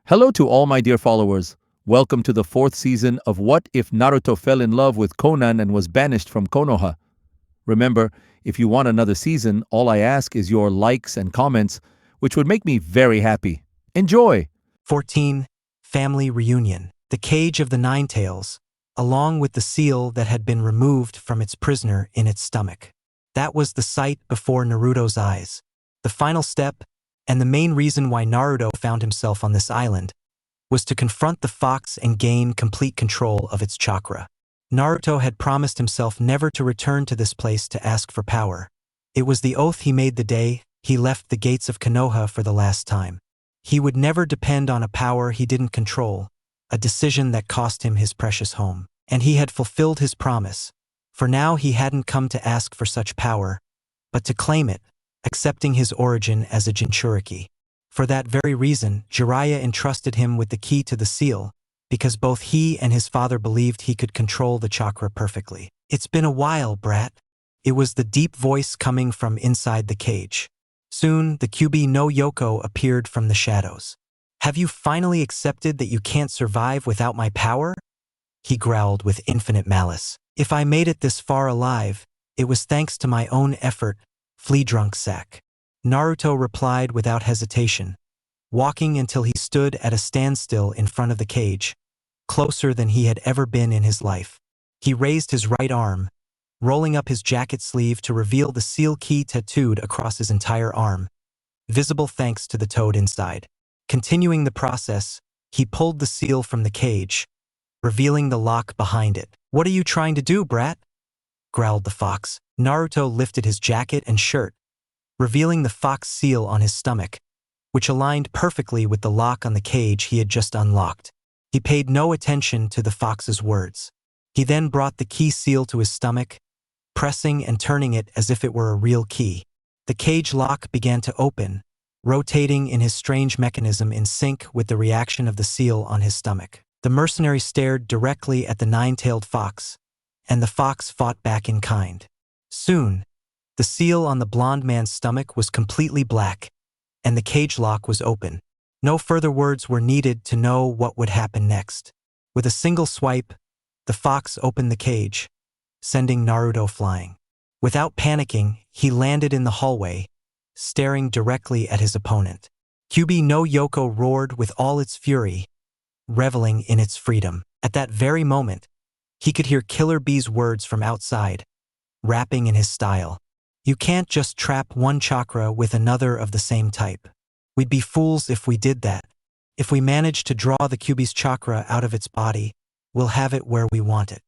Hello to all my dear followers. Welcome to the fourth season of What If Naruto Fell in Love with Konan and Was Banished from Konoha. Remember, if you want another season, all I ask is your likes and comments, which would make me very happy. Enjoy! 14. Family Reunion. The Cage of the Nine Tails, along with the seal that had been removed from its prisoner in its stomach. That was the sight before Naruto's eyes. The final step, and the main reason why Naruto found himself on this island, was to confront the fox and gain complete control of its chakra. Naruto had promised himself never to return to this place to ask for power. It was the oath he made the day he left the gates of Konoha for the last time. He would never depend on a power he didn't control, a decision that cost him his precious home. And he had fulfilled his promise, for now he hadn't come to ask for such power, but to claim it, accepting his origin as a Jinchuriki. For that very reason, Jiraiya entrusted him with the key to the seal, because both he and his father believed he could control the chakra perfectly. "It's been a while, brat." It was the deep voice coming from inside the cage. Soon, the Kyuubi no Yoko appeared from the shadows. "Have you finally accepted that you can't survive without my power?" He growled with infinite malice. "If I made it this far alive, it was thanks to my own effort, flea-drunk sack." Naruto replied without hesitation, walking until he stood at a standstill in front of the cage, closer than he had ever been in his life. He raised his right arm, rolling up his jacket sleeve to reveal the seal key tattooed across his entire arm, visible thanks to the toad inside. Continuing the process, he pulled the seal from the cage, revealing the lock behind it. "What are you trying to do, brat?" growled the fox. Naruto lifted his jacket and shirt, revealing the fox seal on his stomach, which aligned perfectly with the lock on the cage he had just unlocked. He paid no attention to the fox's words. He then brought the key seal to his stomach, pressing and turning it as if it were a real key. The cage lock began to open, rotating in his strange mechanism in sync with the reaction of the seal on his stomach. The mercenary stared directly at the nine-tailed fox, and the fox fought back in kind. Soon, the seal on the blond man's stomach was completely black, and the cage lock was open. No further words were needed to know what would happen next. With a single swipe, the fox opened the cage, sending Naruto flying. Without panicking, he landed in the hallway, staring directly at his opponent. Kyuubi no Yoko roared with all its fury, reveling in its freedom. At that very moment, he could hear Killer Bee's words from outside, rapping in his style. "You can't just trap one chakra with another of the same type. We'd be fools if we did that. If we manage to draw the Kyuubi's chakra out of its body, we'll have it where we want it."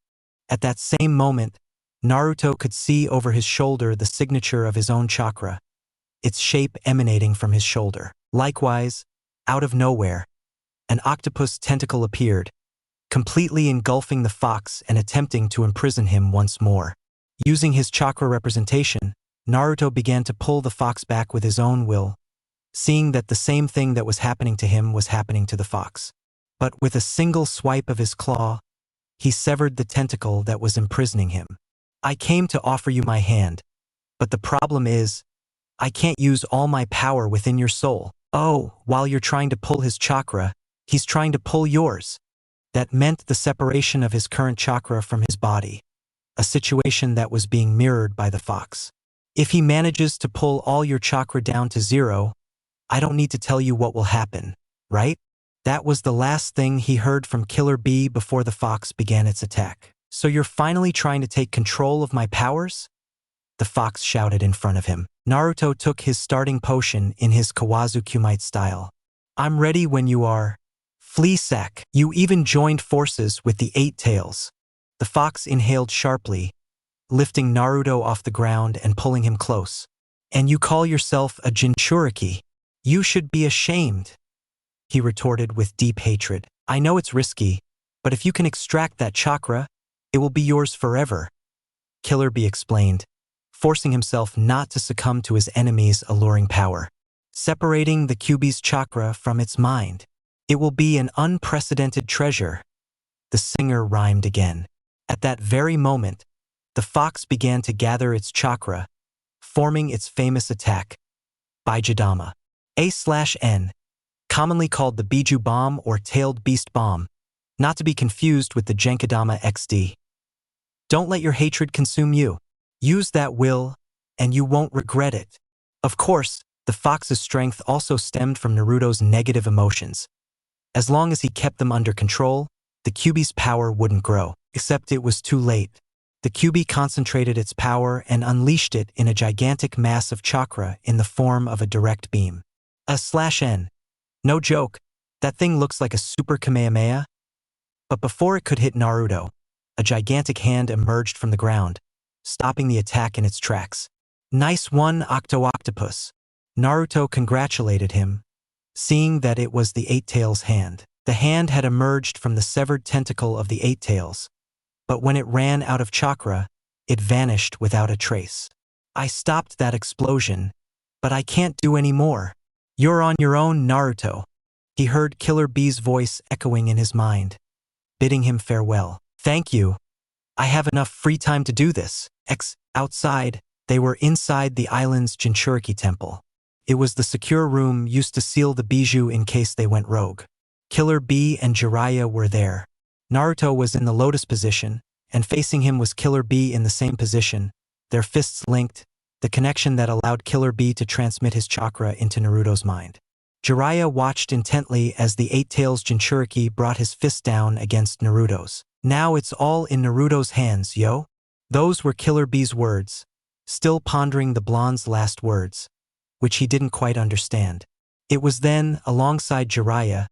At that same moment, Naruto could see over his shoulder the signature of his own chakra, its shape emanating from his shoulder. Likewise, out of nowhere, an octopus tentacle appeared, completely engulfing the fox and attempting to imprison him once more. Using his chakra representation, Naruto began to pull the fox back with his own will, seeing that the same thing that was happening to him was happening to the fox. But with a single swipe of his claw, he severed the tentacle that was imprisoning him. "I came to offer you my hand, but the problem is, I can't use all my power within your soul." "Oh, while you're trying to pull his chakra, he's trying to pull yours." That meant the separation of his current chakra from his body, a situation that was being mirrored by the fox. "If he manages to pull all your chakra down to zero, I don't need to tell you what will happen, right?" That was the last thing he heard from Killer Bee before the fox began its attack. "So you're finally trying to take control of my powers?" the fox shouted in front of him. Naruto took his starting potion in his Kawazu Kumite style. "I'm ready when you are, flea sack. You even joined forces with the Eight Tails." The fox inhaled sharply, lifting Naruto off the ground and pulling him close. "And you call yourself a Jinchuriki? You should be ashamed," he retorted with deep hatred. "I know it's risky, but if you can extract that chakra, it will be yours forever," Killer Bee explained, forcing himself not to succumb to his enemy's alluring power. "Separating the Kyuubi's chakra from its mind. It will be an unprecedented treasure," the singer rhymed again. At that very moment, the fox began to gather its chakra, forming its famous attack, Baijidama. A/N, commonly called the Biju bomb or tailed beast bomb, not to be confused with the Genkidama XD. Don't let your hatred consume you. Use that will, and you won't regret it. Of course, the fox's strength also stemmed from Naruto's negative emotions. As long as he kept them under control, the Kyuubi's power wouldn't grow, except it was too late. The Kyuubi concentrated its power and unleashed it in a gigantic mass of chakra in the form of a direct beam. /N. No joke, that thing looks like a super Kamehameha. But before it could hit Naruto, a gigantic hand emerged from the ground, stopping the attack in its tracks. Nice one, Octo-Octopus. Naruto congratulated him, seeing that it was the Eight Tails hand. The hand had emerged from the severed tentacle of the Eight Tails, but when it ran out of chakra, it vanished without a trace. I stopped that explosion, but I can't do any more. You're on your own, Naruto. He heard Killer Bee's voice echoing in his mind, bidding him farewell. Thank you. I have enough free time to do this. Outside, they were inside the island's Jinchuriki temple. It was the secure room used to seal the bijou in case they went rogue. Killer Bee and Jiraiya were there. Naruto was in the lotus position, and facing him was Killer Bee in the same position, their fists linked, the connection that allowed Killer Bee to transmit his chakra into Naruto's mind. Jiraiya watched intently as the Eight Tails Jinchuriki brought his fist down against Naruto's. Now it's all in Naruto's hands, yo. Those were Killer Bee's words, still pondering the blonde's last words, which he didn't quite understand. It was then, alongside Jiraiya,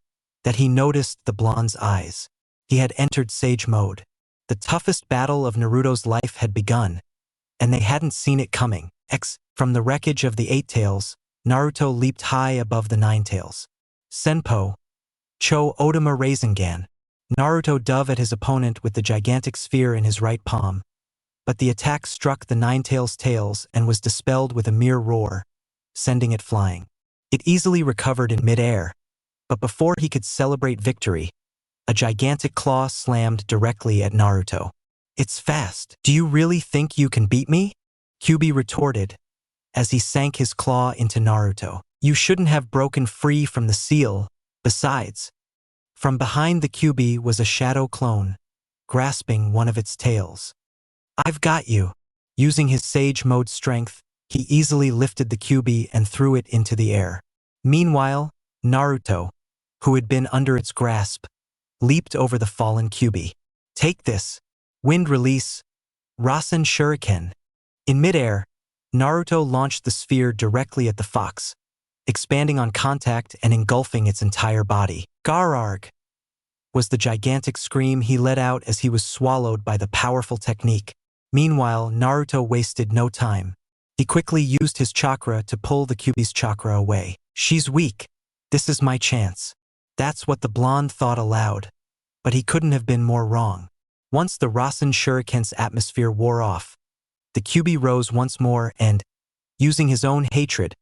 that he noticed the blonde's eyes. He had entered Sage mode. The toughest battle of Naruto's life had begun, and they hadn't seen it coming. From the wreckage of the Eight Tails, Naruto leaped high above the Nine Tails. Senpo, Cho Otama Rasengan. Naruto dove at his opponent with the gigantic sphere in his right palm, but the attack struck the Nine Tails' tails and was dispelled with a mere roar, sending it flying. It easily recovered in mid-air, but before he could celebrate victory, a gigantic claw slammed directly at Naruto. It's fast. Do you really think you can beat me? Kyuubi retorted, as he sank his claw into Naruto. You shouldn't have broken free from the seal. Besides, from behind the Kyuubi was a shadow clone, grasping one of its tails. I've got you. Using his Sage mode strength, he easily lifted the Kyuubi and threw it into the air. Meanwhile, Naruto, who had been under its grasp, leaped over the fallen Kyuubi. Take this. Wind release. Rasen Shuriken. In midair, Naruto launched the sphere directly at the fox, expanding on contact and engulfing its entire body. Gararg was the gigantic scream he let out as he was swallowed by the powerful technique. Meanwhile, Naruto wasted no time. He quickly used his chakra to pull the Kyuubi's chakra away. She's weak. This is my chance. That's what the blonde thought aloud, but he couldn't have been more wrong. Once the Rasen Shuriken's atmosphere wore off, the Kyuubi rose once more and, using his own hatred,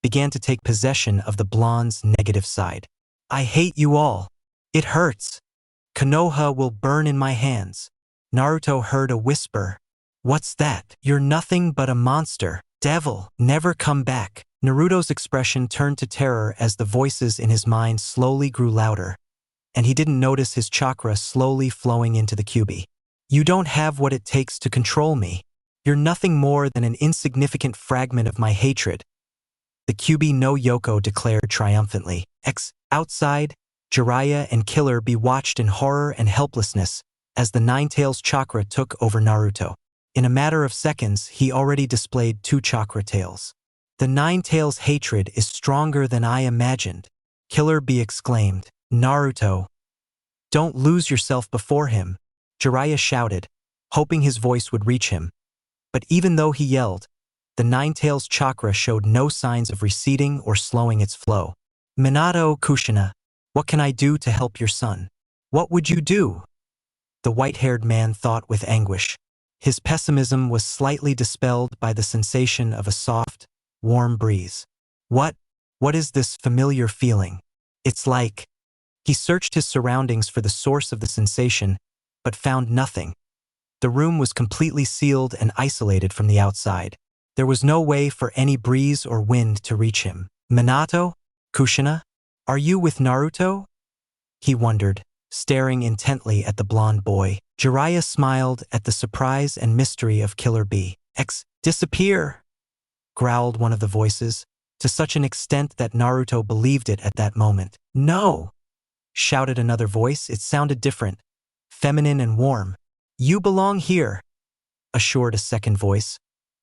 began to take possession of the blonde's negative side. I hate you all. It hurts. Konoha will burn in my hands. Naruto heard a whisper. What's that? You're nothing but a monster. Devil, never come back. Naruto's expression turned to terror as the voices in his mind slowly grew louder, and he didn't notice his chakra slowly flowing into the Kyuubi. You don't have what it takes to control me. You're nothing more than an insignificant fragment of my hatred. The Kyuubi no Yoko declared triumphantly. Outside, Jiraiya and Killer Bee watched in horror and helplessness as the Nine Tails chakra took over Naruto. In a matter of seconds, he already displayed 2 chakra tails. The Nine Tails' hatred is stronger than I imagined, Killer Bee exclaimed. Naruto, don't lose yourself before him, Jiraiya shouted, hoping his voice would reach him. But even though he yelled, the Nine Tails chakra showed no signs of receding or slowing its flow. Minato Kushina, what can I do to help your son? What would you do? The white-haired man thought with anguish. His pessimism was slightly dispelled by the sensation of a soft, warm breeze. What is this familiar feeling? It's like... He searched his surroundings for the source of the sensation, but found nothing. The room was completely sealed and isolated from the outside. There was no way for any breeze or wind to reach him. Minato? Kushina? Are you with Naruto? He wondered, staring intently at the blonde boy. Jiraiya smiled at the surprise and mystery of Killer B. Disappear, growled one of the voices, to such an extent that Naruto believed it at that moment. No, shouted another voice. It sounded different, feminine and warm. You belong here, assured a second voice,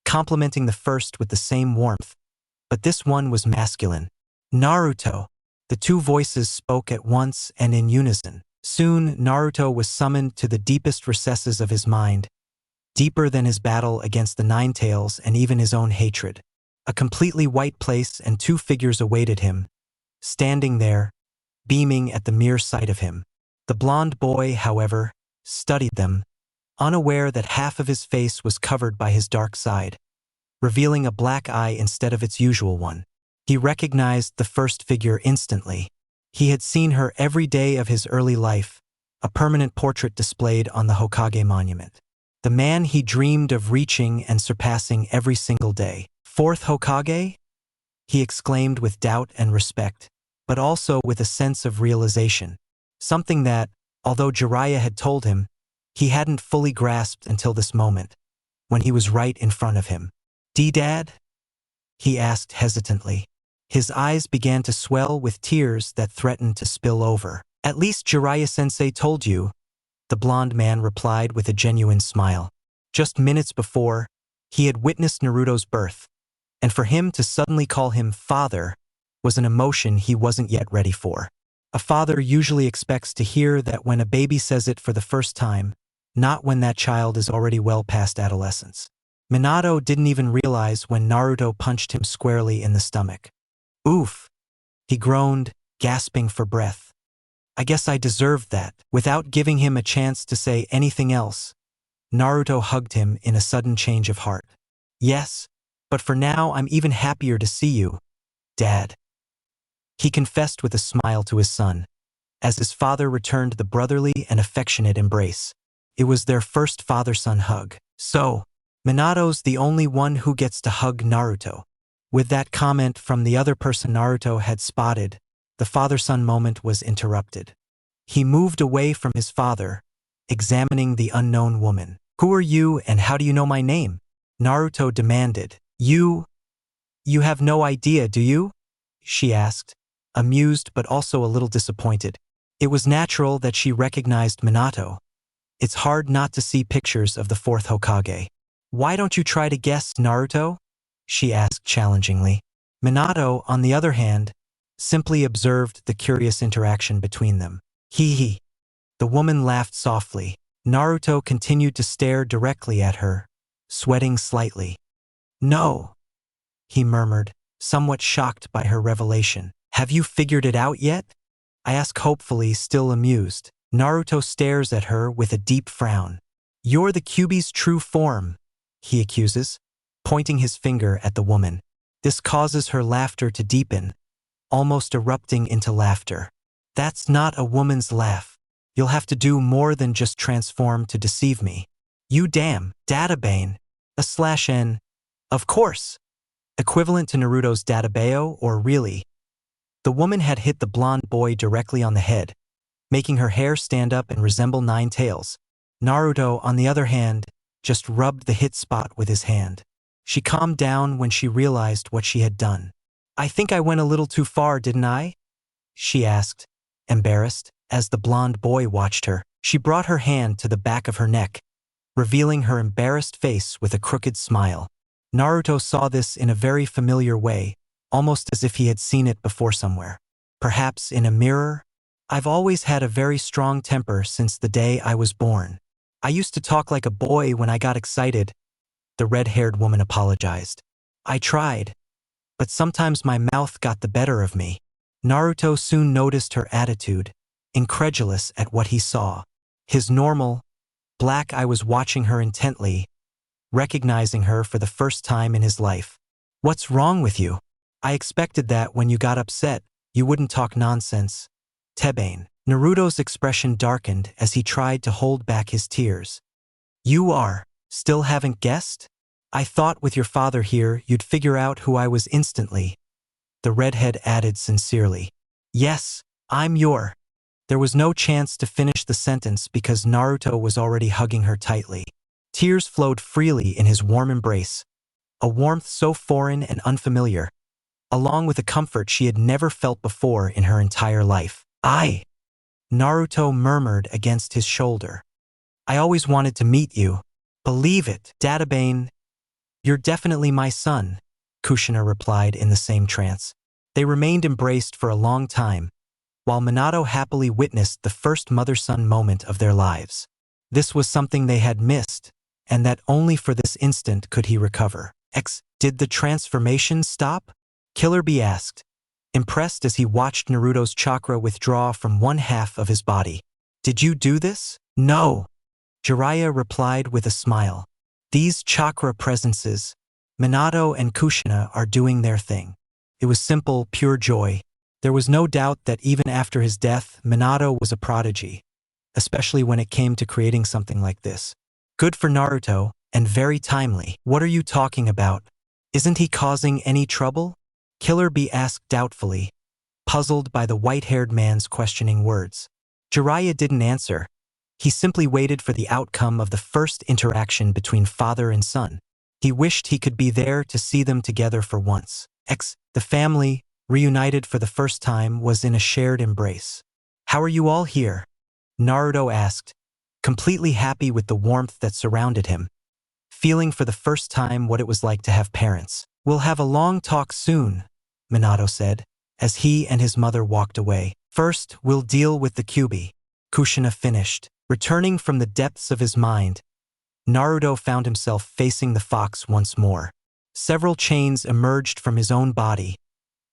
complimenting the first with the same warmth. But this one was masculine. Naruto. The two voices spoke at once and in unison. Soon, Naruto was summoned to the deepest recesses of his mind, deeper than his battle against the Nine Tails and even his own hatred. A completely white place and two figures awaited him, standing there, beaming at the mere sight of him. The blonde boy, however, studied them, unaware that half of his face was covered by his dark side, revealing a black eye instead of its usual one. He recognized the first figure instantly. He had seen her every day of his early life, a permanent portrait displayed on the Hokage monument. The man he dreamed of reaching and surpassing every single day. Fourth Hokage? He exclaimed with doubt and respect, but also with a sense of realization. Something that, although Jiraiya had told him, he hadn't fully grasped until this moment, when he was right in front of him. "Dad?" he asked hesitantly. His eyes began to swell with tears that threatened to spill over. "At least Jiraiya-sensei told you," the blonde man replied with a genuine smile. Just minutes before, he had witnessed Naruto's birth, and for him to suddenly call him father was an emotion he wasn't yet ready for. A father usually expects to hear that when a baby says it for the first time, not when that child is already well past adolescence. Minato didn't even realize when Naruto punched him squarely in the stomach. "Oof," he groaned, gasping for breath. "I guess I deserved that." Without giving him a chance to say anything else, Naruto hugged him in a sudden change of heart. "Yes, but for now I'm even happier to see you, Dad," he confessed with a smile to his son, as his father returned the brotherly and affectionate embrace. It was their first father-son hug. "So, Minato's the only one who gets to hug Naruto." With that comment from the other person Naruto had spotted, the father-son moment was interrupted. He moved away from his father, examining the unknown woman. "Who are you and how do you know my name?" Naruto demanded. You have no idea, do you?" she asked, amused but also a little disappointed. It was natural that she recognized Minato. It's hard not to see pictures of the fourth Hokage. "Why don't you try to guess, Naruto?" she asked challengingly. Minato, on the other hand, simply observed the curious interaction between them. Hee. The woman laughed softly. Naruto continued to stare directly at her, sweating slightly. "No," he murmured, somewhat shocked by her revelation. "Have you figured it out yet?" I ask, hopefully, still amused. Naruto stares at her with a deep frown. "You're the Kyuubi's true form," he accuses, pointing his finger at the woman. This causes her laughter to deepen, almost erupting into laughter. "That's not a woman's laugh. You'll have to do more than just transform to deceive me. You damn, Databane, /n, of course, equivalent to Naruto's Databeo, or really." The woman had hit the blonde boy directly on the head, making her hair stand up and resemble nine tails. Naruto, on the other hand, just rubbed the hit spot with his hand. She calmed down when she realized what she had done. "I think I went a little too far, didn't I?" she asked, embarrassed, as the blonde boy watched her. She brought her hand to the back of her neck, revealing her embarrassed face with a crooked smile. Naruto saw this in a very familiar way, almost as if he had seen it before somewhere. Perhaps in a mirror? "I've always had a very strong temper since the day I was born. I used to talk like a boy when I got excited," the red-haired woman apologized. "I tried, but sometimes my mouth got the better of me." Naruto soon noticed her attitude, incredulous at what he saw. His normal, black eye was watching her intently, recognizing her for the first time in his life. "What's wrong with you? I expected that when you got upset, you wouldn't talk nonsense, Tebane." Naruto's expression darkened as he tried to hold back his tears. Still haven't guessed? I thought with your father here you'd figure out who I was instantly," the redhead added sincerely. Yes, I'm your. There was no chance to finish the sentence because Naruto was already hugging her tightly. Tears flowed freely in his warm embrace, a warmth so foreign and unfamiliar, along with a comfort she had never felt before in her entire life. Naruto murmured against his shoulder. I always wanted to meet you. Believe it, Databane. You're definitely my son, Kushina replied in the same trance. They remained embraced for a long time, while Minato happily witnessed the first mother-son moment of their lives. This was something they had missed, and that only for this instant could he recover. Did the transformation stop? Killer Bee asked, impressed as he watched Naruto's chakra withdraw from one half of his body. Did you do this? No. Jiraiya replied with a smile. These chakra presences, Minato and Kushina, are doing their thing. It was simple, pure joy. There was no doubt that even after his death, Minato was a prodigy, especially when it came to creating something like this. Good for Naruto, and very timely. What are you talking about? Isn't he causing any trouble? Killer Bee asked doubtfully, puzzled by the white-haired man's questioning words. Jiraiya didn't answer. He simply waited for the outcome of the first interaction between father and son. He wished he could be there to see them together for once. The family, reunited for the first time, was in a shared embrace. How are you all here? Naruto asked, completely happy with the warmth that surrounded him, feeling for the first time what it was like to have parents. We'll have a long talk soon, Minato said, as he and his mother walked away. First, we'll deal with the Kyuubi, Kushina finished. Returning from the depths of his mind, Naruto found himself facing the fox once more. Several chains emerged from his own body,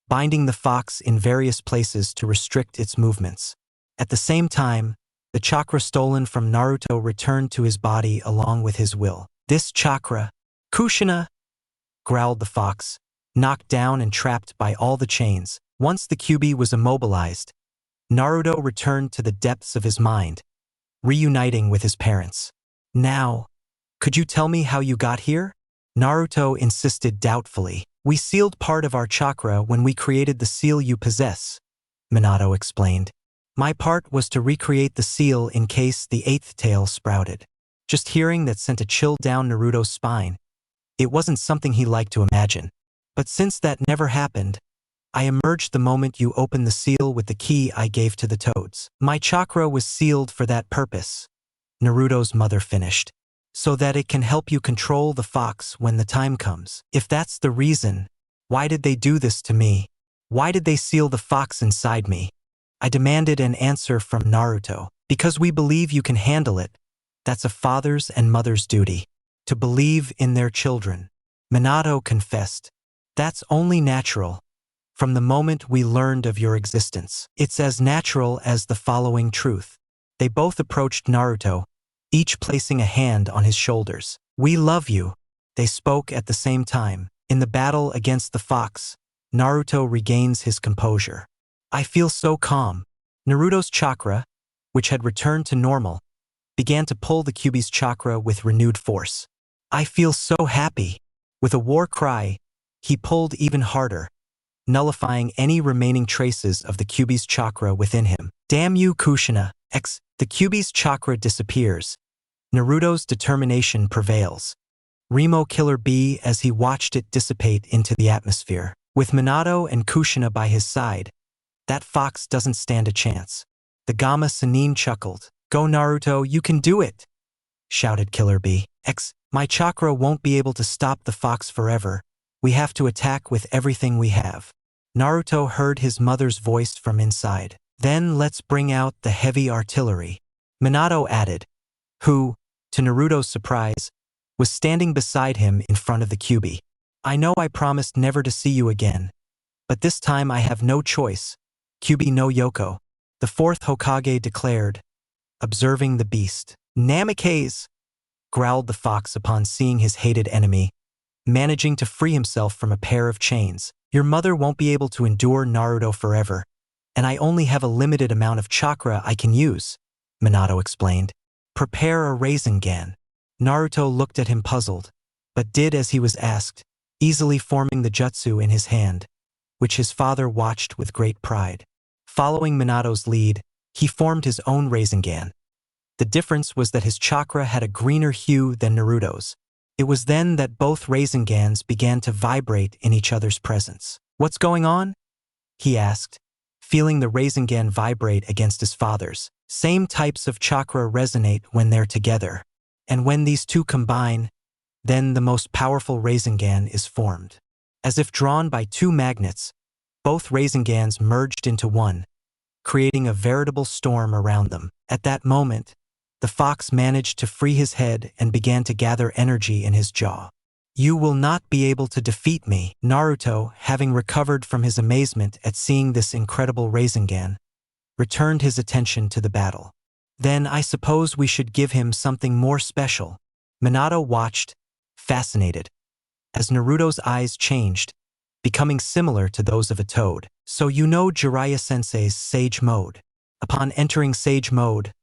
binding the fox in various places to restrict its movements. At the same time, the chakra stolen from Naruto returned to his body along with his will. This chakra, Kushina, growled the fox, knocked down and trapped by all the chains. Once the Kyuubi was immobilized, Naruto returned to the depths of his mind, reuniting with his parents. Now, could you tell me how you got here? Naruto insisted doubtfully. We sealed part of our chakra when we created the seal you possess, Minato explained. My part was to recreate the seal in case the eighth tail sprouted. Just hearing that sent a chill down Naruto's spine. It wasn't something he liked to imagine. But since that never happened, I emerged the moment you opened the seal with the key I gave to the toads. My chakra was sealed for that purpose, Naruto's mother finished, so that it can help you control the fox when the time comes. If that's the reason, why did they do this to me? Why did they seal the fox inside me? I demanded an answer from Naruto. Because we believe you can handle it. That's a father's and mother's duty. To believe in their children. Minato confessed. That's only natural. From the moment we learned of your existence. It's as natural as the following truth. They both approached Naruto, each placing a hand on his shoulders. We love you. They spoke at the same time. In the battle against the fox, Naruto regains his composure. I feel so calm. Naruto's chakra, which had returned to normal, began to pull the Kyuubi's chakra with renewed force. I feel so happy. With a war cry, he pulled even harder, nullifying any remaining traces of the Kyuubi's chakra within him. Damn you, Kushina. The Kyuubi's chakra disappears. Naruto's determination prevails. Remo Killer Bee as he watched it dissipate into the atmosphere. With Minato and Kushina by his side, that fox doesn't stand a chance. The Gamma Sannin chuckled. Go Naruto, you can do it, shouted Killer Bee. My chakra won't be able to stop the fox forever. We have to attack with everything we have. Naruto heard his mother's voice from inside. Then let's bring out the heavy artillery. Minato added, who, to Naruto's surprise, was standing beside him in front of the Kyuubi. I know I promised never to see you again, but this time I have no choice. Kyuubi no Yoko, the fourth Hokage declared, observing the beast. Namikaze, growled the fox upon seeing his hated enemy, managing to free himself from a pair of chains. Your mother won't be able to endure Naruto forever, and I only have a limited amount of chakra I can use, Minato explained. Prepare a Rasengan. Naruto looked at him puzzled, but did as he was asked, easily forming the jutsu in his hand, which his father watched with great pride. Following Minato's lead, he formed his own Rasengan. The difference was that his chakra had a greener hue than Naruto's. It was then that both Rasengans began to vibrate in each other's presence. "What's going on?" he asked, feeling the Rasengan vibrate against his father's. Same types of chakra resonate when they're together. And when these two combine, then the most powerful Rasengan is formed. As if drawn by two magnets, both Rasengans merged into one, creating a veritable storm around them. At that moment, the fox managed to free his head and began to gather energy in his jaw. "You will not be able to defeat me." Naruto, having recovered from his amazement at seeing this incredible Rasengan, returned his attention to the battle. "Then I suppose we should give him something more special." Minato watched, fascinated, as Naruto's eyes changed, becoming similar to those of a toad. "So you know Jiraiya-sensei's Sage Mode." Upon entering Sage Mode,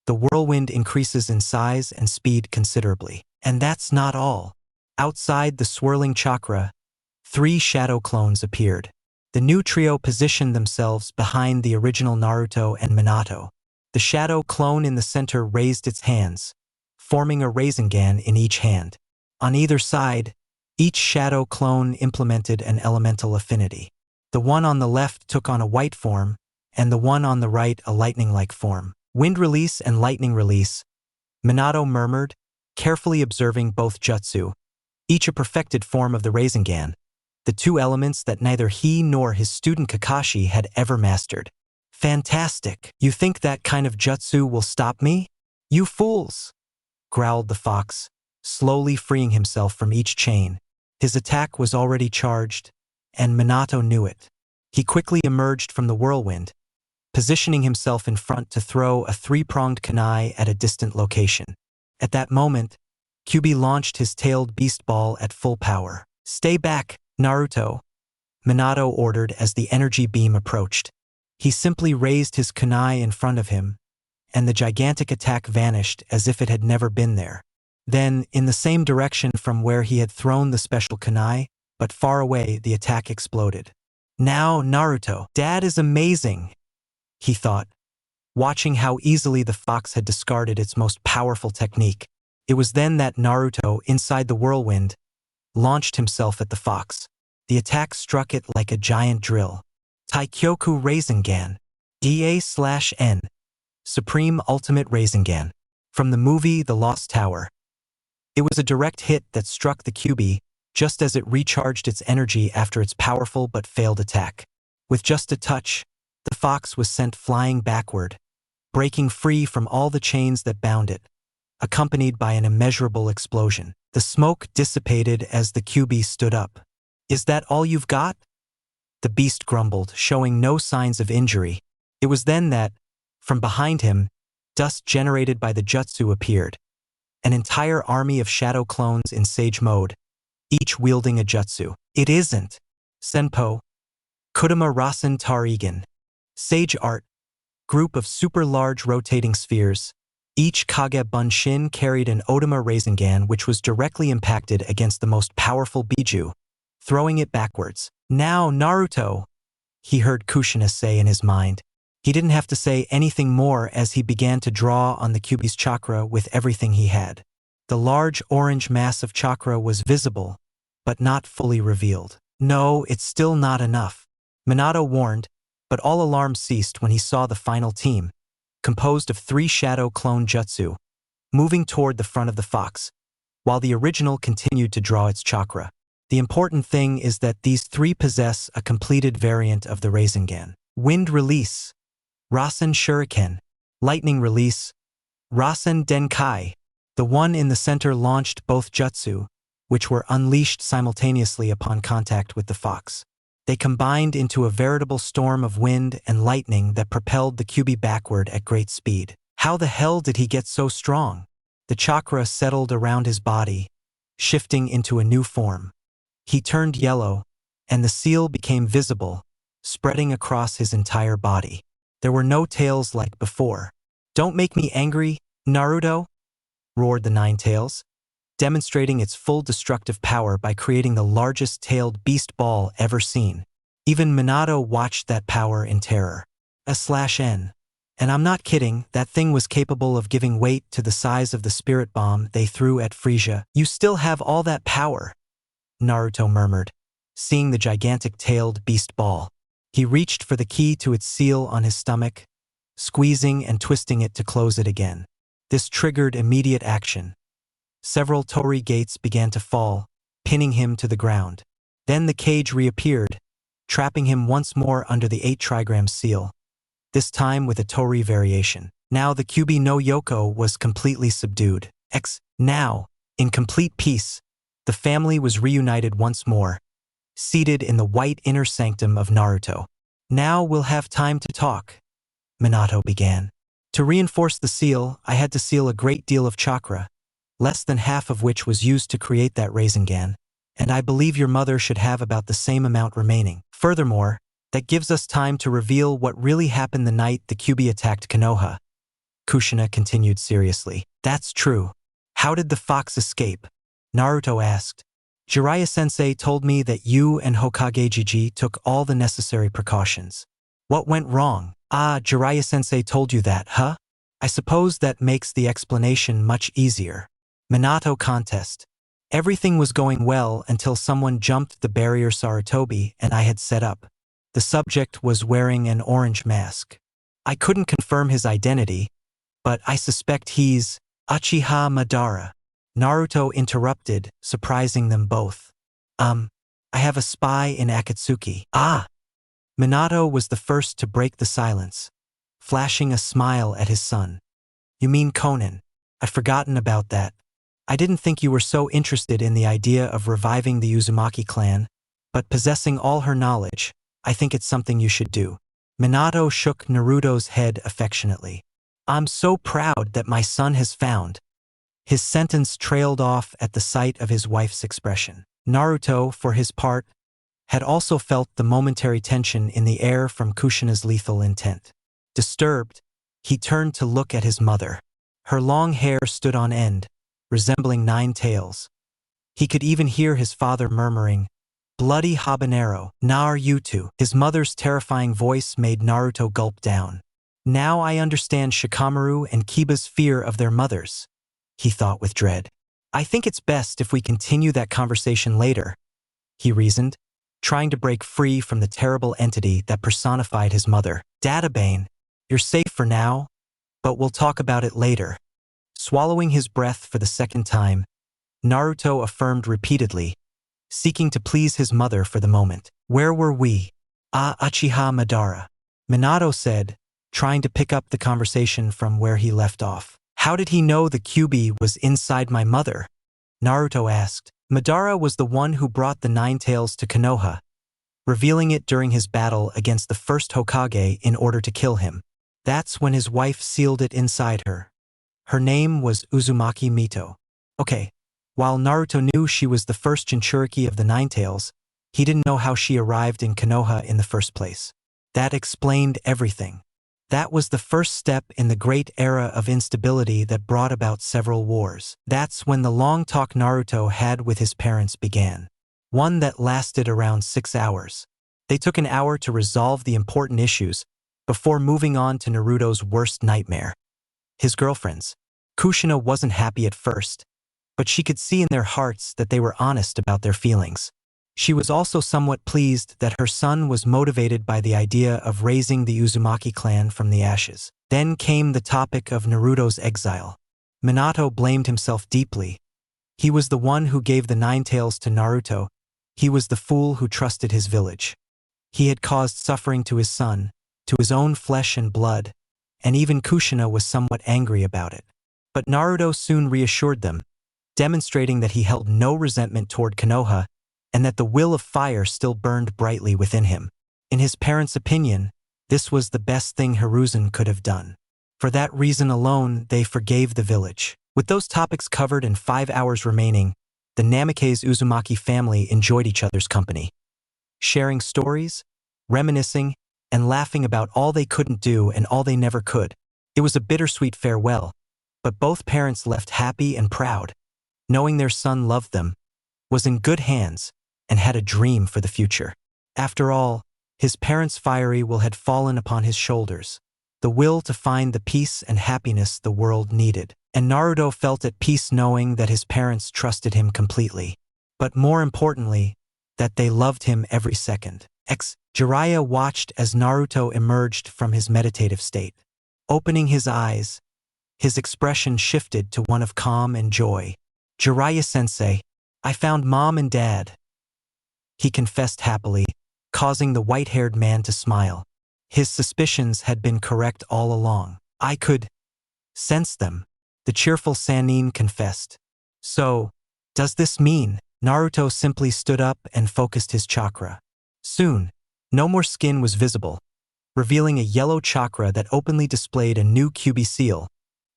the whirlwind increases in size and speed considerably. And that's not all. Outside the swirling chakra, 3 shadow clones appeared. The new trio positioned themselves behind the original Naruto and Minato. The shadow clone in the center raised its hands, forming a Rasengan in each hand. On either side, each shadow clone implemented an elemental affinity. The one on the left took on a white form, and the one on the right a lightning-like form. "Wind release and lightning release," Minato murmured, carefully observing both jutsu, each a perfected form of the Rasengan, the two elements that neither he nor his student Kakashi had ever mastered. "Fantastic! You think that kind of jutsu will stop me? You fools!" growled the fox, slowly freeing himself from each chain. His attack was already charged, and Minato knew it. He quickly emerged from the whirlwind, positioning himself in front to throw a 3-pronged kunai at a distant location. At that moment, Kyuubi launched his tailed beast ball at full power. "Stay back, Naruto," Minato ordered as the energy beam approached. He simply raised his kunai in front of him, and the gigantic attack vanished as if it had never been there. Then, in the same direction from where he had thrown the special kunai, but far away, the attack exploded. "Now, Naruto, Dad is amazing," he thought, watching how easily the fox had discarded its most powerful technique. It was then that Naruto, inside the whirlwind, launched himself at the fox. The attack struck it like a giant drill. Taikyoku Rasengan, DA/N, Supreme Ultimate Rasengan. From the movie The Lost Tower. It was a direct hit that struck the Kyuubi just as it recharged its energy after its powerful but failed attack. With just a touch, the fox was sent flying backward, breaking free from all the chains that bound it, accompanied by an immeasurable explosion. The smoke dissipated as the Kyuubi stood up. "Is that all you've got?" the beast grumbled, showing no signs of injury. It was then that, from behind him, dust generated by the jutsu appeared. An entire army of shadow clones in Sage Mode, each wielding a jutsu. "It isn't." Senpo, Kurama Rasen Tarigen. Sage Art, group of super-large rotating spheres. Each Kage Bunshin carried an Otama Rasengan which was directly impacted against the most powerful Biju, throwing it backwards. "Now, Naruto," he heard Kushina say in his mind. He didn't have to say anything more as he began to draw on the Kyuubi's chakra with everything he had. The large orange mass of chakra was visible, but not fully revealed. "No, it's still not enough," Minato warned, but all alarm ceased when he saw the final team, composed of 3 shadow clone jutsu, moving toward the front of the fox, while the original continued to draw its chakra. The important thing is that these 3 possess a completed variant of the Rasengan. Wind release, Rasen Shuriken. Lightning release, Rasen Denkai. The one in the center launched both jutsu, which were unleashed simultaneously upon contact with the fox. They combined into a veritable storm of wind and lightning that propelled the Kyuubi backward at great speed. How the hell did he get so strong? The chakra settled around his body, shifting into a new form. He turned yellow, and the seal became visible, spreading across his entire body. There were no tails like before. "Don't make me angry, Naruto," roared the 9 tails, demonstrating its full destructive power by creating the largest tailed beast ball ever seen. Even Minato watched that power in terror. A/N. And I'm not kidding, that thing was capable of giving weight to the size of the spirit bomb they threw at Frisia. You still have all that power, Naruto murmured, seeing the gigantic tailed beast ball. He reached for the key to its seal on his stomach, squeezing and twisting it to close it again. This triggered immediate action. Several torii gates began to fall, pinning him to the ground. Then the cage reappeared, trapping him once more under the 8 trigram seal, this time with a torii variation. Now the Kyuubi no Yoko was completely subdued. Now, in complete peace, the family was reunited once more, seated in the white inner sanctum of Naruto. Now we'll have time to talk, Minato began. To reinforce the seal, I had to seal a great deal of chakra, less than half of which was used to create that Rasengan, and I believe your mother should have about the same amount remaining. Furthermore, that gives us time to reveal what really happened the night the Kyuubi attacked Konoha. Kushina continued seriously. That's true. How did the fox escape? Naruto asked. Jiraiya-sensei told me that you and Hokage Jiji took all the necessary precautions. What went wrong? Ah, Jiraiya-sensei told you that, huh? I suppose that makes the explanation much easier. Minato contest. Everything was going well until someone jumped the barrier Sarutobi and I had set up. The subject was wearing an orange mask. I couldn't confirm his identity, but I suspect he's Uchiha Madara. Naruto interrupted, surprising them both. I have a spy in Akatsuki. Ah! Minato was the first to break the silence, flashing a smile at his son. You mean Konan? I'd forgotten about that. I didn't think you were so interested in the idea of reviving the Uzumaki clan, but possessing all her knowledge, I think it's something you should do. Minato shook Naruto's head affectionately. I'm so proud that my son has found. His sentence trailed off at the sight of his wife's expression. Naruto, for his part, had also felt the momentary tension in the air from Kushina's lethal intent. Disturbed, he turned to look at his mother. Her long hair stood on end, resembling 9 tails. He could even hear his father murmuring, "Bloody habanero, Naruto." His mother's terrifying voice made Naruto gulp down. Now I understand Shikamaru and Kiba's fear of their mothers, he thought with dread. I think it's best if we continue that conversation later, he reasoned, trying to break free from the terrible entity that personified his mother. Databane, you're safe for now, but we'll talk about it later. Swallowing his breath for the second time, Naruto affirmed repeatedly, seeking to please his mother for the moment. Where were we? Uchiha Madara. Minato said, trying to pick up the conversation from where he left off. How did he know the Kyuubi was inside my mother? Naruto asked. Madara was the one who brought the 9 tails to Konoha, revealing it during his battle against the first Hokage in order to kill him. That's when his wife sealed it inside her. Her name was Uzumaki Mito. Okay, while Naruto knew she was the first Jinchuriki of the 9 tails, he didn't know how she arrived in Konoha in the first place. That explained everything. That was the first step in the great era of instability that brought about several wars. That's when the long talk Naruto had with his parents began. One that lasted around 6 hours. They took an hour to resolve the important issues before moving on to Naruto's worst nightmare. His girlfriends. Kushina wasn't happy at first, but she could see in their hearts that they were honest about their feelings. She was also somewhat pleased that her son was motivated by the idea of raising the Uzumaki clan from the ashes. Then came the topic of Naruto's exile. Minato blamed himself deeply. He was the one who gave the 9 tails to Naruto. He was the fool who trusted his village. He had caused suffering to his son, to his own flesh and blood, and even Kushina was somewhat angry about it. But Naruto soon reassured them, demonstrating that he held no resentment toward Konoha and that the will of fire still burned brightly within him. In his parents' opinion, this was the best thing Hiruzen could have done. For that reason alone, they forgave the village. With those topics covered and 5 hours remaining, the Namikaze Uzumaki family enjoyed each other's company, sharing stories, reminiscing, and laughing about all they couldn't do and all they never could. It was a bittersweet farewell, but both parents left happy and proud, knowing their son loved them, was in good hands, and had a dream for the future. After all, His parents' fiery will had fallen upon his shoulders, the will to find the peace and happiness the world needed. And Naruto felt at peace knowing that his parents trusted him completely. But more importantly, that they loved him every second. Jiraiya watched as Naruto emerged from his meditative state. Opening his eyes, his expression shifted to one of calm and joy. "Jiraiya-sensei, I found Mom and Dad," he confessed happily, causing the white-haired man to smile. His suspicions had been correct all along. "I could sense them," the cheerful Sannin confessed. "So, does this mean?" Naruto simply stood up and focused his chakra. Soon, no more skin was visible, revealing a yellow chakra that openly displayed a new QB seal,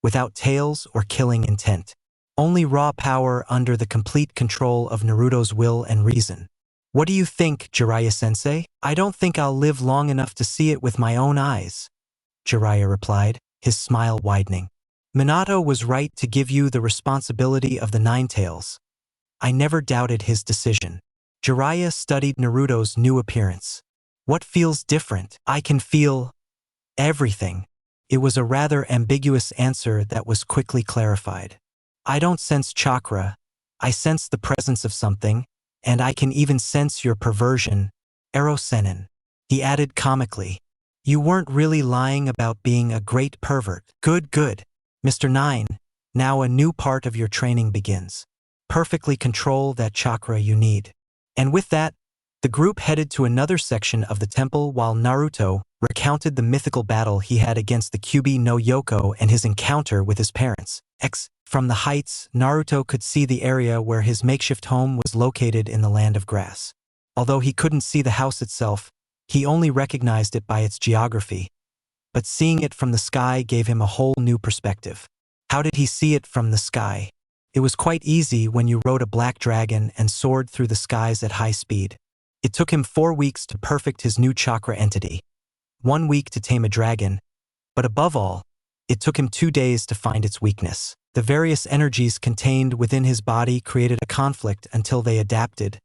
without tails or killing intent. Only raw power under the complete control of Naruto's will and reason. "What do you think, Jiraiya-sensei?" "I don't think I'll live long enough to see it with my own eyes," Jiraiya replied, his smile widening. "Minato was right to give you the responsibility of the Nine Tails. I never doubted his decision." Jiraiya studied Naruto's new appearance. "What feels different?" "I can feel everything." It was a rather ambiguous answer that was quickly clarified. "I don't sense chakra. I sense the presence of something, and I can even sense your perversion, Erosenin," he added comically. "You weren't really lying about being a great pervert." Good. Mr. Nine, now a new part of your training begins. Perfectly control that chakra you need." And with that, the group headed to another section of the temple while Naruto recounted the mythical battle he had against the Kyuubi no Yoko and his encounter with his parents. From the heights, Naruto could see the area where his makeshift home was located in the land of grass. Although he couldn't see the house itself, he only recognized it by its geography. But seeing it from the sky gave him a whole new perspective. How did he see it from the sky? It was quite easy when you rode a black dragon and soared through the skies at high speed. It took him 4 weeks to perfect his new chakra entity, 1 week to tame a dragon, but above all, it took him 2 days to find its weakness. The various energies contained within his body created a conflict until they adapted,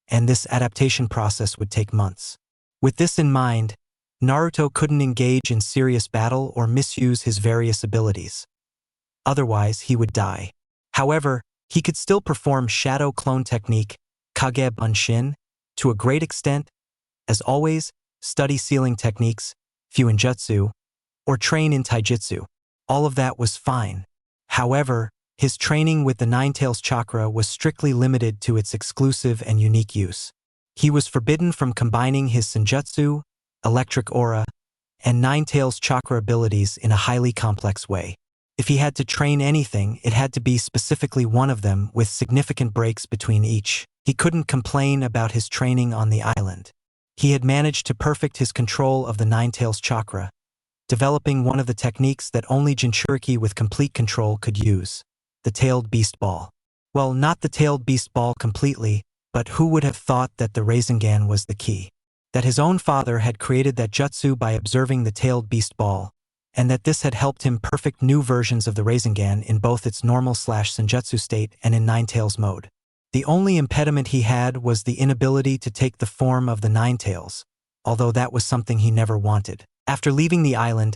and this adaptation process would take months. With this in mind, Naruto couldn't engage in serious battle or misuse his various abilities. Otherwise, he would die. However, he could still perform shadow clone technique, Kage Bunshin, to a great extent, as always, study sealing techniques, Fuinjutsu, or train in Taijutsu. All of that was fine. However, his training with the Nine Tails chakra was strictly limited to its exclusive and unique use. He was forbidden from combining his Senjutsu, electric aura, and Nine Tails chakra abilities in a highly complex way. If he had to train anything, it had to be specifically one of them with significant breaks between each. He couldn't complain about his training on the island. He had managed to perfect his control of the Nine Tails chakra, developing one of the techniques that only Jinchuriki with complete control could use, the Tailed Beast Ball. Well, not the Tailed Beast Ball completely, but who would have thought that the Rasengan was the key? That his own father had created that jutsu by observing the Tailed Beast Ball, and that this had helped him perfect new versions of the Rasengan in both its normal/senjutsu state and in Nine Tails mode. The only impediment he had was the inability to take the form of the Nine Tails, although that was something he never wanted. After leaving the island,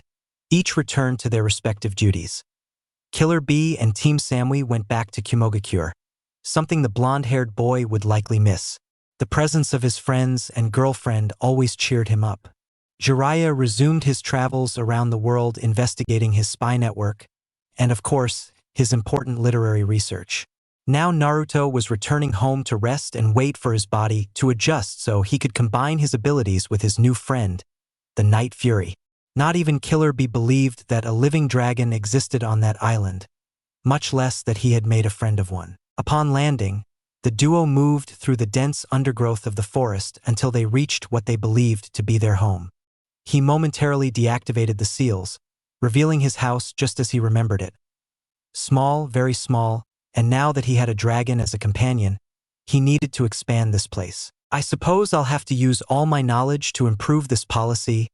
each returned to their respective duties. Killer Bee and Team Samui went back to Kumogakure, something the blonde-haired boy would likely miss. The presence of his friends and girlfriend always cheered him up. Jiraiya resumed his travels around the world investigating his spy network, and of course, his important literary research. Now Naruto was returning home to rest and wait for his body to adjust so he could combine his abilities with his new friend, the Night Fury. Not even Killer Bee believed that a living dragon existed on that island, much less that he had made a friend of one. Upon landing, the duo moved through the dense undergrowth of the forest until they reached what they believed to be their home. He momentarily deactivated the seals, revealing his house just as he remembered it. Small, very small, and now that he had a dragon as a companion, he needed to expand this place. "I suppose I'll have to use all my knowledge to improve this policy,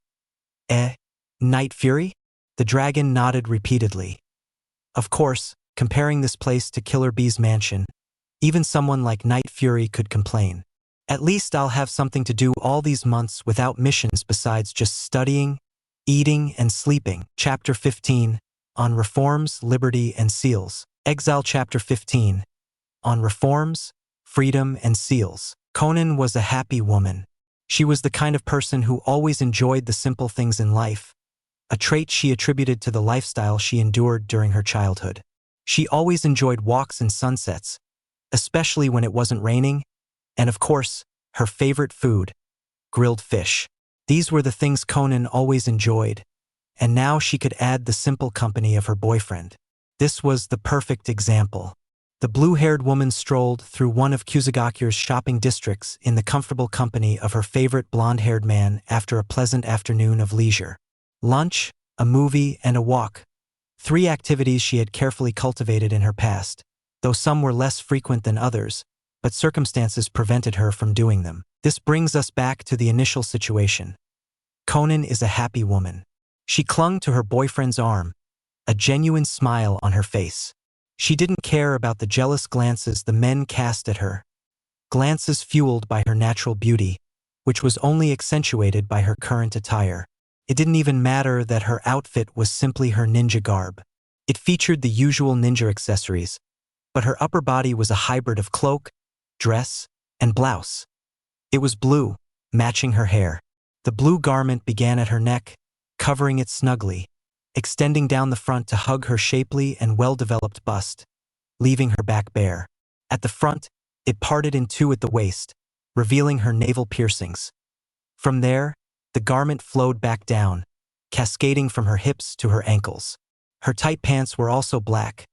Night Fury?" The dragon nodded repeatedly. Of course, comparing this place to Killer Bee's mansion, even someone like Night Fury could complain. At least I'll have something to do all these months without missions besides just studying, eating, and sleeping. Chapter 15, on Reforms, Liberty, and Seals. Exile Chapter 15, on Reforms, Freedom, and Seals. Konan was a happy woman. She was the kind of person who always enjoyed the simple things in life, a trait she attributed to the lifestyle she endured during her childhood. She always enjoyed walks and sunsets, especially when it wasn't raining, and of course, her favorite food, grilled fish. These were the things Konan always enjoyed, and now she could add the simple company of her boyfriend. This was the perfect example. The blue-haired woman strolled through one of Kusagakure's shopping districts in the comfortable company of her favorite blonde-haired man after a pleasant afternoon of leisure. Lunch, a movie, and a walk. 3 activities she had carefully cultivated in her past, though some were less frequent than others, but circumstances prevented her from doing them. This brings us back to the initial situation. Konan is a happy woman. She clung to her boyfriend's arm, a genuine smile on her face. She didn't care about the jealous glances the men cast at her, glances fueled by her natural beauty, which was only accentuated by her current attire. It didn't even matter that her outfit was simply her ninja garb. It featured the usual ninja accessories, but her upper body was a hybrid of cloak, dress, and blouse. It was blue, matching her hair. The blue garment began at her neck, covering it snugly, extending down the front to hug her shapely and well-developed bust, leaving her back bare. At the front, it parted in 2 at the waist, revealing her navel piercings. From there, the garment flowed back down, cascading from her hips to her ankles. Her tight pants were also black,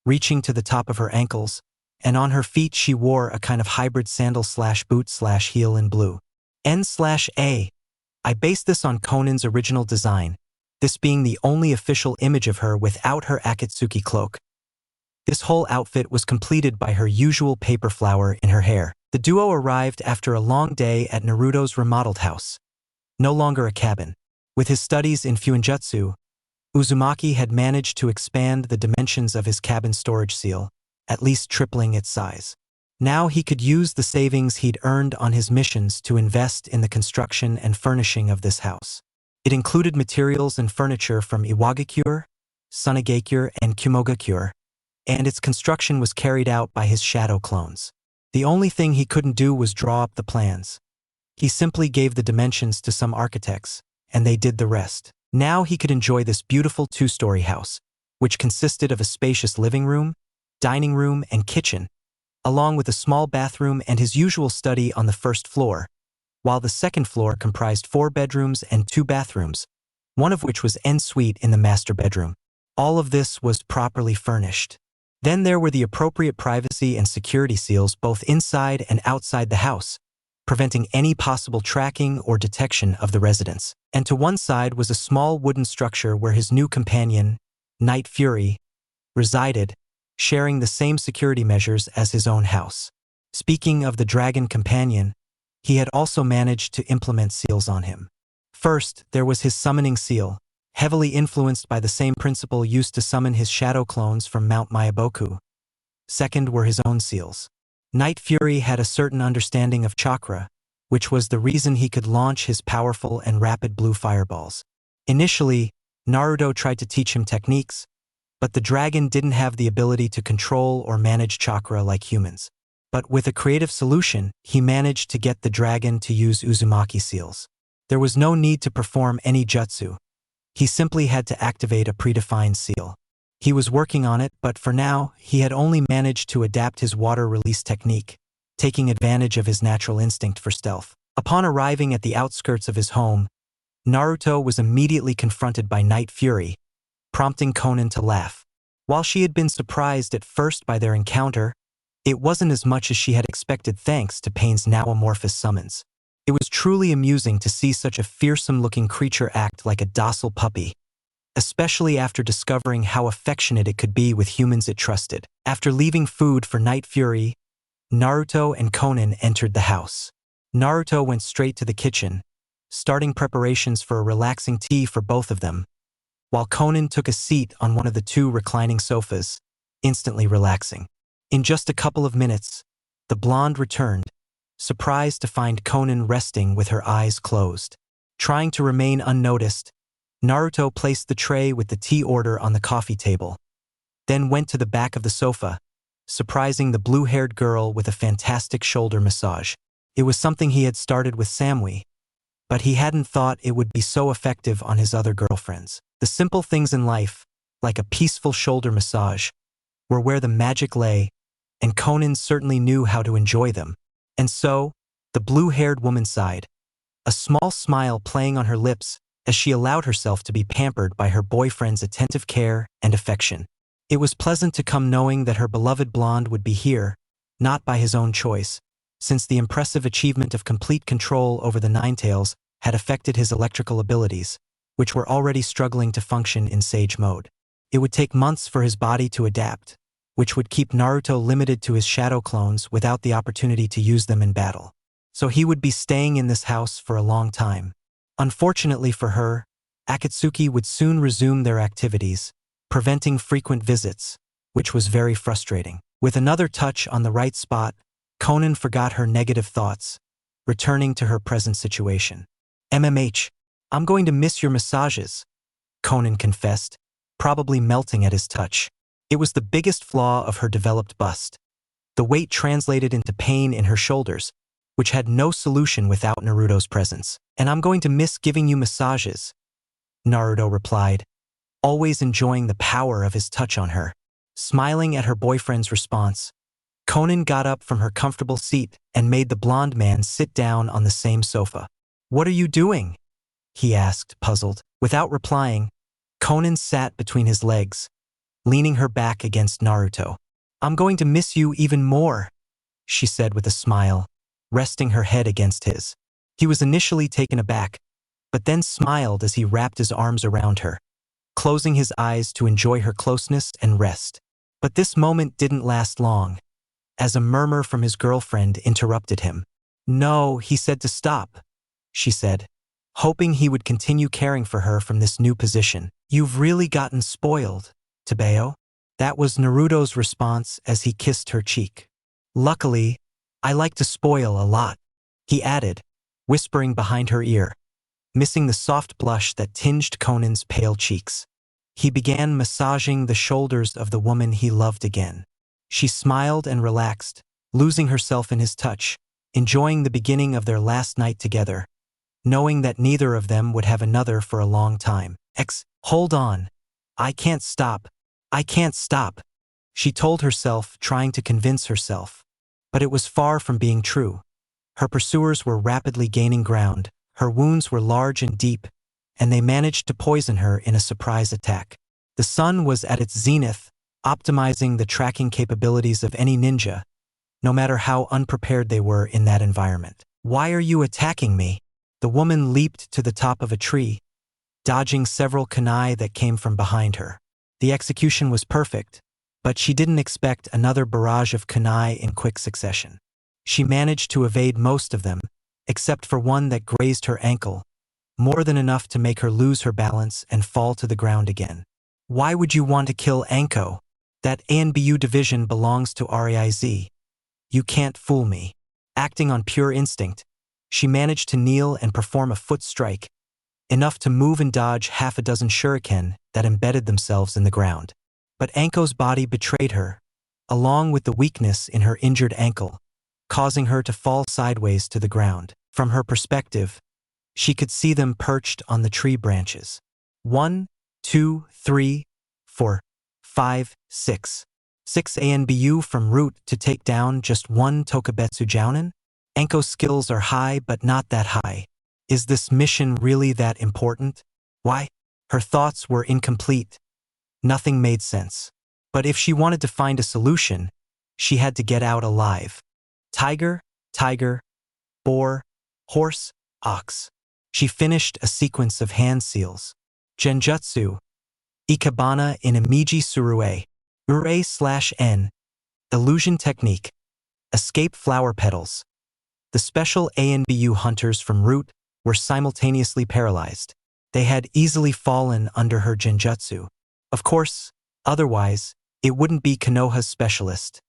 reaching to the top of her ankles, and on her feet she wore a kind of hybrid sandal/boot/heel in blue. N/A. I based this on Konan's original design, this being the only official image of her without her Akatsuki cloak. This whole outfit was completed by her usual paper flower in her hair. The duo arrived after a long day at Naruto's remodeled house. No longer a cabin. With his studies in Fuinjutsu, Uzumaki had managed to expand the dimensions of his cabin storage seal, at least tripling its size. Now he could use the savings he'd earned on his missions to invest in the construction and furnishing of this house. It included materials and furniture from Iwagakure, Tsunade, and Kumogakure, and its construction was carried out by his shadow clones. The only thing he couldn't do was draw up the plans. He simply gave the dimensions to some architects, and they did the rest. Now he could enjoy this beautiful 2-story house, which consisted of a spacious living room, dining room, and kitchen, along with a small bathroom and his usual study on the first floor, while the second floor comprised 4 bedrooms and 2 bathrooms, one of which was en suite in the master bedroom. All of this was properly furnished. Then there were the appropriate privacy and security seals both inside and outside the house, preventing any possible tracking or detection of the residents. And to one side was a small wooden structure where his new companion, Night Fury, resided, sharing the same security measures as his own house. Speaking of the dragon companion, he had also managed to implement seals on him. First, there was his summoning seal, heavily influenced by the same principle used to summon his shadow clones from Mount Mayaboku. Second were his own seals. Night Fury had a certain understanding of chakra, which was the reason he could launch his powerful and rapid blue fireballs. Initially, Naruto tried to teach him techniques, but the dragon didn't have the ability to control or manage chakra like humans. But with a creative solution, he managed to get the dragon to use Uzumaki seals. There was no need to perform any jutsu. He simply had to activate a predefined seal. He was working on it, but for now, he had only managed to adapt his water release technique, taking advantage of his natural instinct for stealth. Upon arriving at the outskirts of his home, Naruto was immediately confronted by Night Fury, prompting Konan to laugh. While she had been surprised at first by their encounter, it wasn't as much as she had expected thanks to Pain's now amorphous summons. It was truly amusing to see such a fearsome-looking creature act like a docile puppy, especially after discovering how affectionate it could be with humans it trusted. After leaving food for Night Fury, Naruto and Konan entered the house. Naruto went straight to the kitchen, starting preparations for a relaxing tea for both of them, while Konan took a seat on one of the 2 reclining sofas, instantly relaxing. In just a couple of minutes, the blonde returned, surprised to find Konan resting with her eyes closed. Trying to remain unnoticed, Naruto placed the tray with the tea order on the coffee table, then went to the back of the sofa, surprising the blue-haired girl with a fantastic shoulder massage. It was something he had started with Samui, but he hadn't thought it would be so effective on his other girlfriends. The simple things in life, like a peaceful shoulder massage, were where the magic lay, and Konan certainly knew how to enjoy them. And so, the blue-haired woman sighed, a small smile playing on her lips as she allowed herself to be pampered by her boyfriend's attentive care and affection. It was pleasant to come knowing that her beloved blonde would be here, not by his own choice, since the impressive achievement of complete control over the Ninetales had affected his electrical abilities, which were already struggling to function in Sage mode. It would take months for his body to adapt, which would keep Naruto limited to his shadow clones without the opportunity to use them in battle. So he would be staying in this house for a long time. Unfortunately for her, Akatsuki would soon resume their activities, preventing frequent visits, which was very frustrating. With another touch on the right spot, Konan forgot her negative thoughts, returning to her present situation. "MMH, I'm going to miss your massages," Konan confessed, probably melting at his touch. It was the biggest flaw of her developed bust. The weight translated into pain in her shoulders, which had no solution without Naruto's presence. "And I'm going to miss giving you massages," Naruto replied, always enjoying the power of his touch on her. Smiling at her boyfriend's response, Konan got up from her comfortable seat and made the blonde man sit down on the same sofa. "What are you doing?" he asked, puzzled. Without replying, Konan sat between his legs, leaning her back against Naruto. "I'm going to miss you even more," she said with a smile, resting her head against his. He was initially taken aback, but then smiled as he wrapped his arms around her, closing his eyes to enjoy her closeness and rest. But this moment didn't last long, as a murmur from his girlfriend interrupted him. "No," he said to stop, she said, hoping he would continue caring for her from this new position. "You've really gotten spoiled, Tabeo." That was Naruto's response as he kissed her cheek. "Luckily, I like to spoil a lot," he added, whispering behind her ear, missing the soft blush that tinged Konan's pale cheeks. He began massaging the shoulders of the woman he loved again. She smiled and relaxed, losing herself in his touch, enjoying the beginning of their last night together, knowing that neither of them would have another for a long time. Hold on. I can't stop. I can't stop," she told herself, trying to convince herself. But it was far from being true. Her pursuers were rapidly gaining ground, her wounds were large and deep, and they managed to poison her in a surprise attack. The sun was at its zenith, optimizing the tracking capabilities of any ninja, no matter how unprepared they were in that environment. "Why are you attacking me?" The woman leaped to the top of a tree, dodging several kunai that came from behind her. The execution was perfect, but she didn't expect another barrage of kunai in quick succession. She managed to evade most of them, except for one that grazed her ankle, more than enough to make her lose her balance and fall to the ground again. "Why would you want to kill Anko? That ANBU division belongs to RAIZ. You can't fool me." Acting on pure instinct, she managed to kneel and perform a foot strike, enough to move and dodge half a dozen shuriken that embedded themselves in the ground. But Anko's body betrayed her, along with the weakness in her injured ankle, causing her to fall sideways to the ground. From her perspective, she could see them perched on the tree branches. 1, 2, 3, 4, 5, 6. 6 ANBU from root to take down just one Tokubetsu Jounin? Anko's skills are high, but not that high. Is this mission really that important? Why? Her thoughts were incomplete. Nothing made sense. But if she wanted to find a solution, she had to get out alive. Tiger, tiger, boar, horse, ox. She finished a sequence of hand seals. Genjutsu, Ikebana in Imiji Surue, Ure/N, illusion technique, escape flower petals. The special ANBU hunters from Root were simultaneously paralyzed. They had easily fallen under her genjutsu. Of course, otherwise, it wouldn't be Konoha's specialist.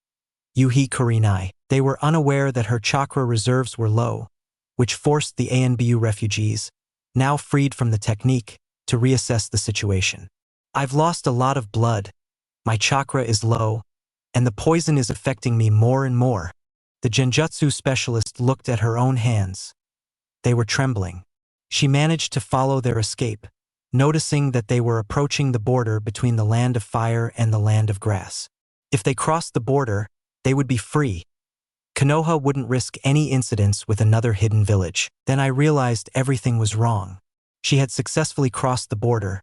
Yuhi Kurinai. They were unaware that her chakra reserves were low, which forced the ANBU refugees, now freed from the technique, to reassess the situation. I've lost a lot of blood, my chakra is low, and the poison is affecting me more and more. The genjutsu specialist looked at her own hands. They were trembling. She managed to follow their escape, noticing that they were approaching the border between the land of fire and the land of grass. If they crossed the border, they would be free. Konoha wouldn't risk any incidents with another hidden village. Then I realized everything was wrong. She had successfully crossed the border,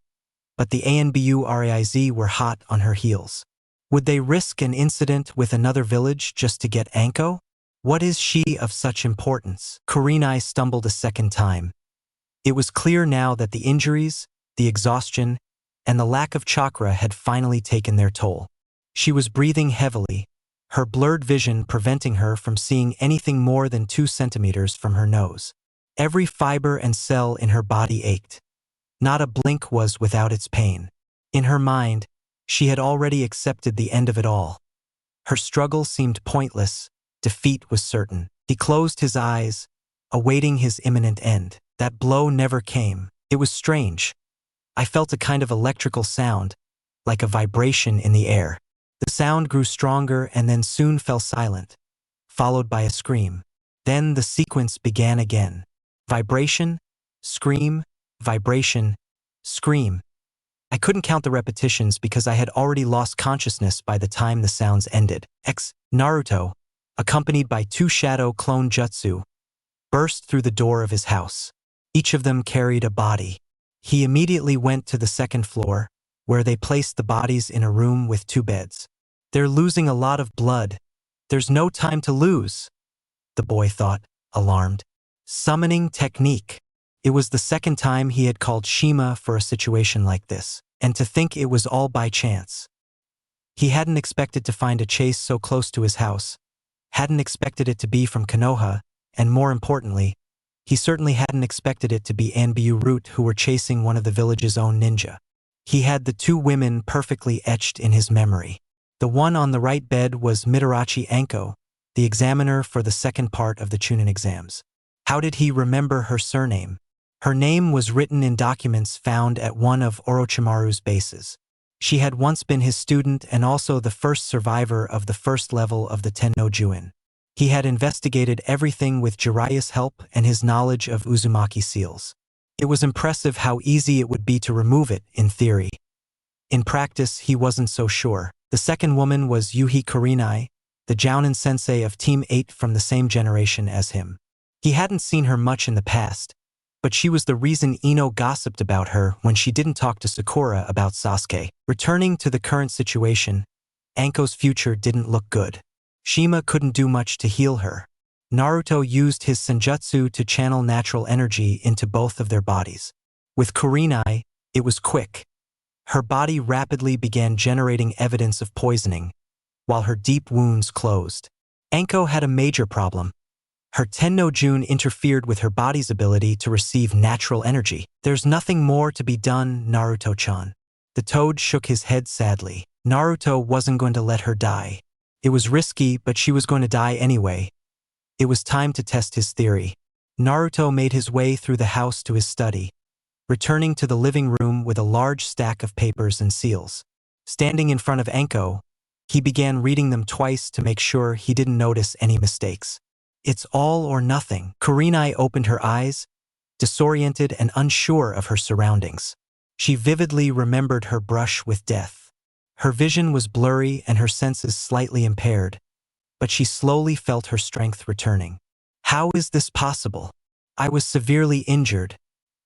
but the ANBU RAIZ were hot on her heels. Would they risk an incident with another village just to get Anko? What is she of such importance? Kurinai stumbled a second time. It was clear now that the injuries, the exhaustion, and the lack of chakra had finally taken their toll. She was breathing heavily, her blurred vision preventing her from seeing anything more than 2 centimeters from her nose. Every fiber and cell in her body ached. Not a blink was without its pain. In her mind, she had already accepted the end of it all. Her struggle seemed pointless, defeat was certain. He closed his eyes, awaiting his imminent end. That blow never came. It was strange. I felt a kind of electrical sound, like a vibration in the air. The sound grew stronger and then soon fell silent, followed by a scream. Then the sequence began again. Vibration, scream, vibration, scream. I couldn't count the repetitions because I had already lost consciousness by the time the sounds ended. Naruto, accompanied by 2 shadow clone jutsu, burst through the door of his house. Each of them carried a body. He immediately went to the 2nd floor, where they placed the bodies in a room with 2 beds. They're losing a lot of blood. There's no time to lose, the boy thought, alarmed. Summoning technique. It was the 2nd time he had called Shima for a situation like this, and to think it was all by chance. He hadn't expected to find a chase so close to his house, hadn't expected it to be from Konoha, and more importantly, he certainly hadn't expected it to be Anbyu Root who were chasing one of the village's own ninja. He had the 2 women perfectly etched in his memory. The one on the right bed was Midarachi Anko, the examiner for the 2nd part of the Chunin exams. How did he remember her surname? Her name was written in documents found at one of Orochimaru's bases. She had once been his student and also the first survivor of the 1st level of the Tenno Juin. He had investigated everything with Jiraiya's help and his knowledge of Uzumaki seals. It was impressive how easy it would be to remove it, in theory. In practice, he wasn't so sure. The 2nd woman was Yuhi Kurinai, the Jounin sensei of Team 8 from the same generation as him. He hadn't seen her much in the past, but she was the reason Ino gossiped about her when she didn't talk to Sakura about Sasuke. Returning to the current situation, Anko's future didn't look good. Shima couldn't do much to heal her. Naruto used his senjutsu to channel natural energy into both of their bodies. With Kurinai, it was quick. Her body rapidly began generating evidence of poisoning, while her deep wounds closed. Anko had a major problem. Her Tenno Jun interfered with her body's ability to receive natural energy. There's nothing more to be done, Naruto-chan. The toad shook his head sadly. Naruto wasn't going to let her die. It was risky, but she was going to die anyway. It was time to test his theory. Naruto made his way through the house to his study, returning to the living room with a large stack of papers and seals. Standing in front of Anko, he began reading them twice to make sure he didn't notice any mistakes. It's all or nothing. Kurinai opened her eyes, disoriented and unsure of her surroundings. She vividly remembered her brush with death. Her vision was blurry and her senses slightly impaired, but she slowly felt her strength returning. How is this possible? I was severely injured.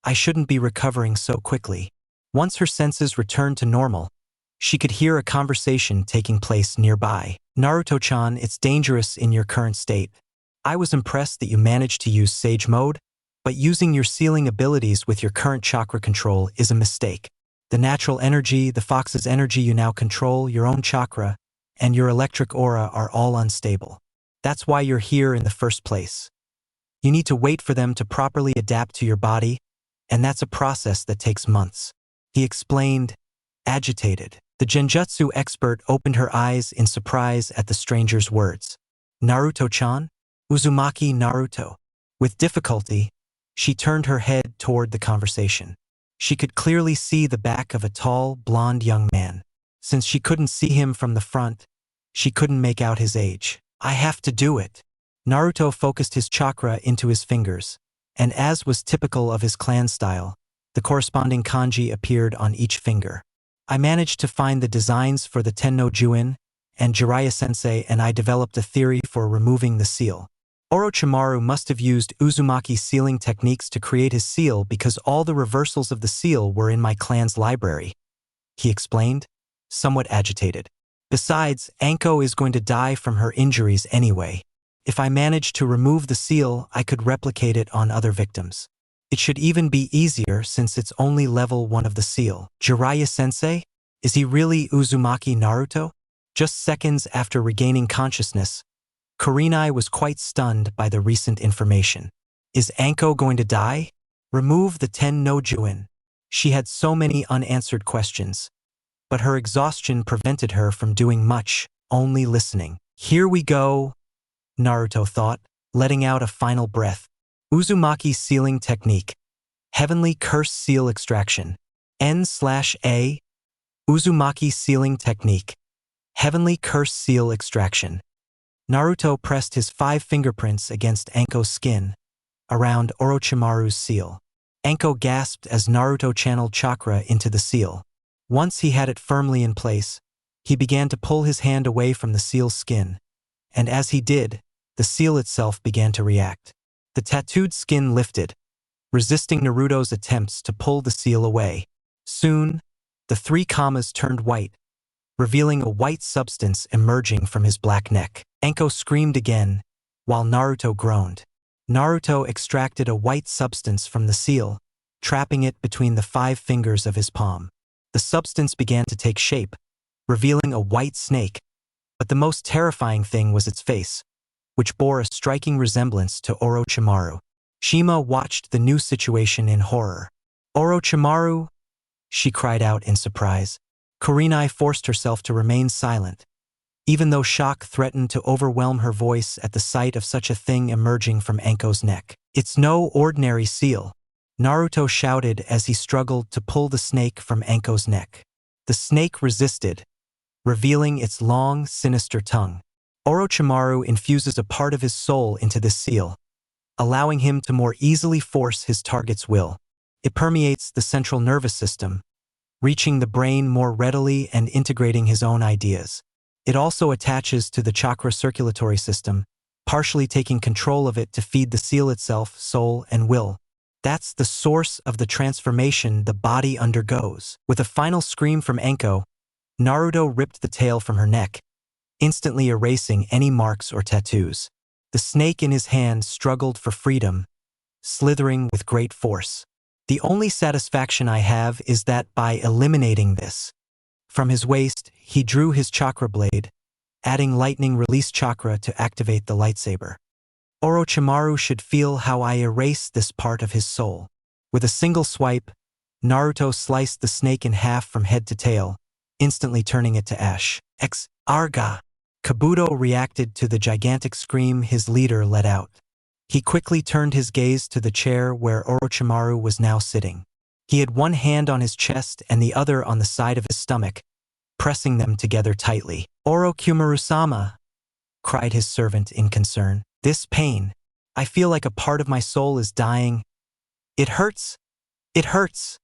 I shouldn't be recovering so quickly. Once her senses returned to normal, she could hear a conversation taking place nearby. Naruto-chan, it's dangerous in your current state. I was impressed that you managed to use Sage Mode, but using your sealing abilities with your current chakra control is a mistake. The natural energy, the fox's energy you now control, your own chakra, and your electric aura are all unstable. That's why you're here in the first place. You need to wait for them to properly adapt to your body, and that's a process that takes months. He explained, agitated. The genjutsu expert opened her eyes in surprise at the stranger's words. Naruto-chan? Uzumaki Naruto. With difficulty, she turned her head toward the conversation. She could clearly see the back of a tall, blonde young man. Since she couldn't see him from the front, she couldn't make out his age. I have to do it. Naruto focused his chakra into his fingers, and as was typical of his clan style, the corresponding kanji appeared on each finger. I managed to find the designs for the Tenno Juin, and Jiraiya-sensei and I developed a theory for removing the seal. Orochimaru must have used Uzumaki's sealing techniques to create his seal because all the reversals of the seal were in my clan's library, he explained, somewhat agitated. Besides, Anko is going to die from her injuries anyway. If I manage to remove the seal, I could replicate it on other victims. It should even be easier since it's only level 1 of the seal. Jiraiya-sensei? Is he really Uzumaki Naruto? Just seconds after regaining consciousness, Kurenai was quite stunned by the recent information. Is Anko going to die? Remove the Tenno Juin. She had so many unanswered questions, but her exhaustion prevented her from doing much, only listening. Here we go, Naruto thought, letting out a final breath. Uzumaki's sealing technique. Heavenly Curse Seal Extraction. N/A. Uzumaki sealing technique. Heavenly Curse Seal Extraction. Naruto pressed his 5 fingerprints against Anko's skin, around Orochimaru's seal. Anko gasped as Naruto channeled chakra into the seal. Once he had it firmly in place, he began to pull his hand away from the seal's skin, and as he did, the seal itself began to react. The tattooed skin lifted, resisting Naruto's attempts to pull the seal away. Soon, the 3 commas turned white, revealing a white substance emerging from his black neck. Anko screamed again, while Naruto groaned. Naruto extracted a white substance from the seal, trapping it between the 5 fingers of his palm. The substance began to take shape, revealing a white snake, but the most terrifying thing was its face, which bore a striking resemblance to Orochimaru. Shima watched the new situation in horror. Orochimaru? She cried out in surprise. Kurenai forced herself to remain silent, even though shock threatened to overwhelm her voice at the sight of such a thing emerging from Anko's neck. It's no ordinary seal, Naruto shouted as he struggled to pull the snake from Anko's neck. The snake resisted, revealing its long, sinister tongue. Orochimaru infuses a part of his soul into this seal, allowing him to more easily force his target's will. It permeates the central nervous system, reaching the brain more readily and integrating his own ideas. It also attaches to the chakra circulatory system, partially taking control of it to feed the seal itself, soul, and will. That's the source of the transformation the body undergoes. With a final scream from Anko, Naruto ripped the tail from her neck, instantly erasing any marks or tattoos. The snake in his hand struggled for freedom, slithering with great force. The only satisfaction I have is that by eliminating this. From his waist, he drew his chakra blade, adding lightning release chakra to activate the lightsaber. Orochimaru should feel how I erase this part of his soul. With a single swipe, Naruto sliced the snake in half from head to tail, instantly turning it to ash. Arga! Kabuto reacted to the gigantic scream his leader let out. He quickly turned his gaze to the chair where Orochimaru was now sitting. He had one hand on his chest and the other on the side of his stomach, pressing them together tightly. Orochimaru-sama, cried his servant in concern. This pain. I feel like a part of my soul is dying. It hurts. It hurts.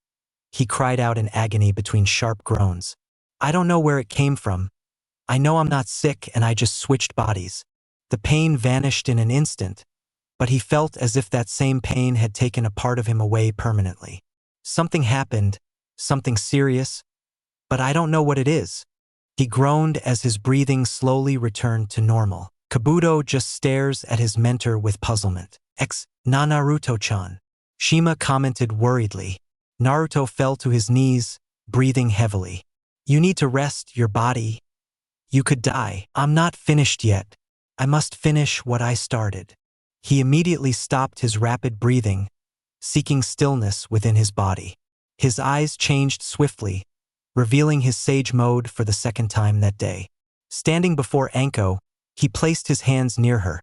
He cried out in agony between sharp groans. I don't know where it came from. I know I'm not sick and I just switched bodies. The pain vanished in an instant, but he felt as if that same pain had taken a part of him away permanently. Something happened, something serious, but I don't know what it is. He groaned as his breathing slowly returned to normal. Kabuto just stares at his mentor with puzzlement. Naruto-chan. Shima commented worriedly. Naruto fell to his knees, breathing heavily. You need to rest your body. You could die. I'm not finished yet. I must finish what I started. He immediately stopped his rapid breathing, seeking stillness within his body. His eyes changed swiftly, revealing his sage mode for the second time that day. Standing before Anko, he placed his hands near her,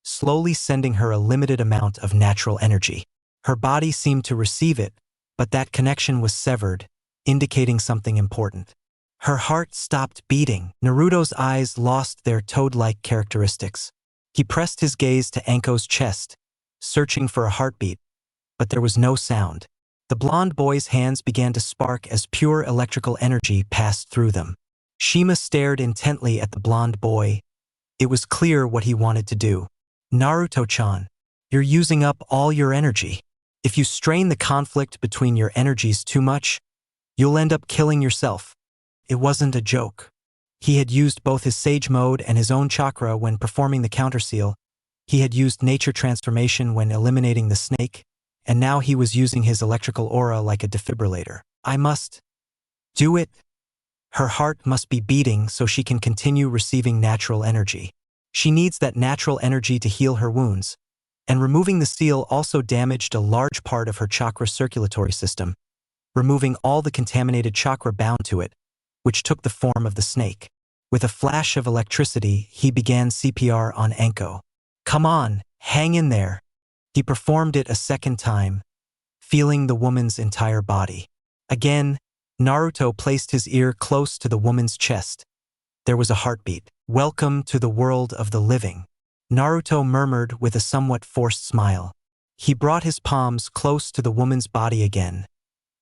slowly sending her a limited amount of natural energy. Her body seemed to receive it, but that connection was severed, indicating something important. Her heart stopped beating. Naruto's eyes lost their toad-like characteristics. He pressed his gaze to Anko's chest, searching for a heartbeat, but there was no sound. The blonde boy's hands began to spark as pure electrical energy passed through them. Shima stared intently at the blonde boy. It was clear what he wanted to do. Naruto-chan, you're using up all your energy. If you strain the conflict between your energies too much, you'll end up killing yourself. It wasn't a joke. He had used both his sage mode and his own chakra when performing the counterseal. He had used nature transformation when eliminating the snake, and now he was using his electrical aura like a defibrillator. I must do it. Her heart must be beating so she can continue receiving natural energy. She needs that natural energy to heal her wounds, and removing the seal also damaged a large part of her chakra circulatory system, removing all the contaminated chakra bound to it, which took the form of the snake. With a flash of electricity, he began CPR on Anko. Come on, hang in there. He performed it a second time, feeling the woman's entire body. Again, Naruto placed his ear close to the woman's chest. There was a heartbeat. Welcome to the world of the living, Naruto murmured with a somewhat forced smile. He brought his palms close to the woman's body again,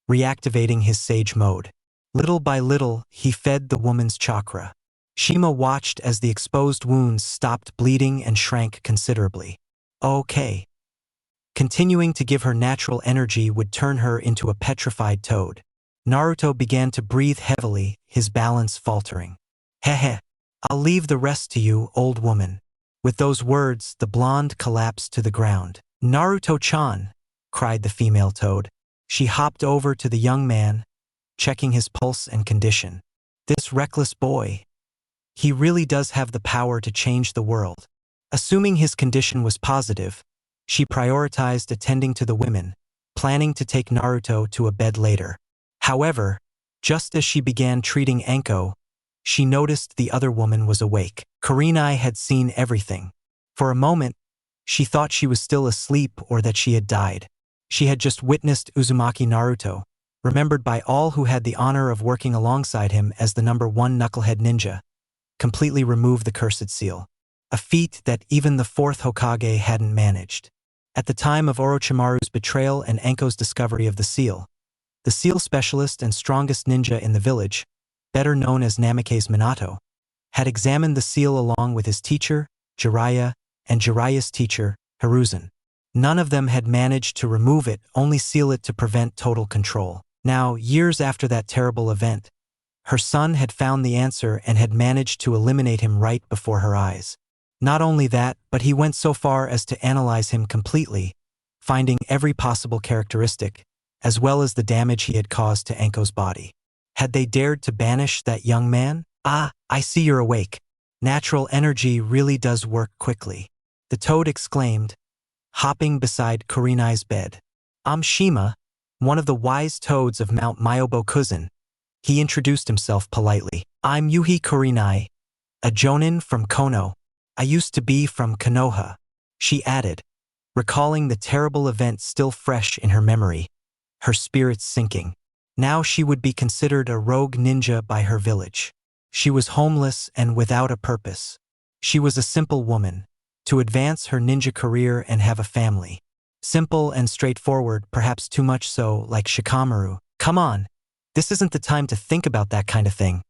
reactivating his sage mode. Little by little, he fed the woman's chakra. Shima watched as the exposed wounds stopped bleeding and shrank considerably. Okay. Continuing to give her natural energy would turn her into a petrified toad. Naruto began to breathe heavily, his balance faltering. Heh. I'll leave the rest to you, old woman. With those words, the blonde collapsed to the ground. Naruto-chan, cried the female toad. She hopped over to the young man, checking his pulse and condition. This reckless boy. He really does have the power to change the world. Assuming his condition was positive, she prioritized attending to the women, planning to take Naruto to a bed later. However, just as she began treating Anko, she noticed the other woman was awake. Kurenai had seen everything. For a moment, she thought she was still asleep or that she had died. She had just witnessed Uzumaki Naruto, remembered by all who had the honor of working alongside him as the #1 knucklehead ninja, completely remove the cursed seal. A feat that even the 4th Hokage hadn't managed. At the time of Orochimaru's betrayal and Anko's discovery of the seal specialist and strongest ninja in the village, better known as Namake's Minato, had examined the seal along with his teacher, Jiraiya, and Jiraiya's teacher, Hiruzen. None of them had managed to remove it, only seal it to prevent total control. Now, years after that terrible event, her son had found the answer and had managed to eliminate him right before her eyes. Not only that, but he went so far as to analyze him completely, finding every possible characteristic, as well as the damage he had caused to Anko's body. Had they dared to banish that young man? Ah, I see you're awake. Natural energy really does work quickly, the toad exclaimed, hopping beside Kurenai's bed. I'm Shima, one of the wise toads of Mount Myobokuzen. He introduced himself politely. I'm Yuhi Kurenai, a jonin from Kono. I used to be from Konoha, she added, recalling the terrible event still fresh in her memory, her spirits sinking. Now she would be considered a rogue ninja by her village. She was homeless and without a purpose. She was a simple woman, to advance her ninja career and have a family. Simple and straightforward, perhaps too much so, like Shikamaru. Come on, this isn't the time to think about that kind of thing,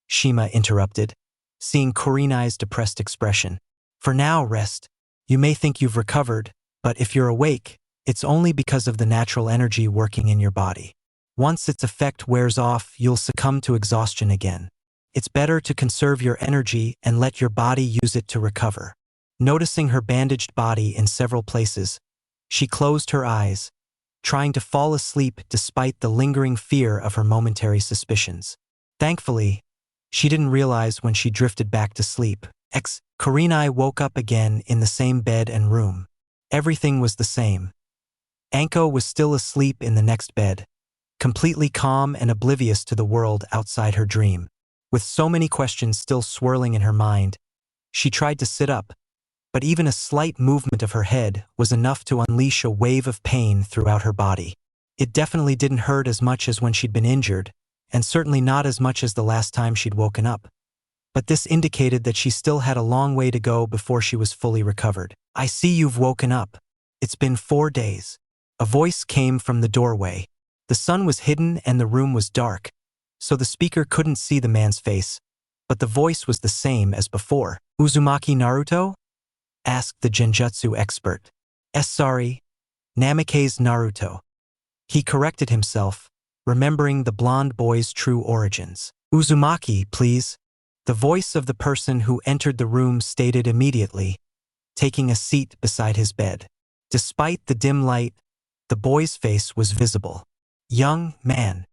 Shima interrupted, seeing Kurenai's depressed expression. For now, rest. You may think you've recovered, but if you're awake, it's only because of the natural energy working in your body. Once its effect wears off, you'll succumb to exhaustion again. It's better to conserve your energy and let your body use it to recover. Noticing her bandaged body in several places, she closed her eyes, trying to fall asleep despite the lingering fear of her momentary suspicions. Thankfully, she didn't realize when she drifted back to sleep. Kurenai woke up again in the same bed and room. Everything was the same. Anko was still asleep in the next bed, completely calm and oblivious to the world outside her dream. With so many questions still swirling in her mind, she tried to sit up, but even a slight movement of her head was enough to unleash a wave of pain throughout her body. It definitely didn't hurt as much as when she'd been injured, and certainly not as much as the last time she'd woken up. But this indicated that she still had a long way to go before she was fully recovered. "I see you've woken up. It's been 4 days." A voice came from the doorway. The sun was hidden and the room was dark, so the speaker couldn't see the man's face, but the voice was the same as before. "Uzumaki Naruto?" asked the genjutsu expert. Sorry, Namikaze Naruto." He corrected himself, remembering the blonde boy's true origins. "Uzumaki, please," the voice of the person who entered the room stated immediately, taking a seat beside his bed. Despite the dim light, the boy's face was visible. "Young man."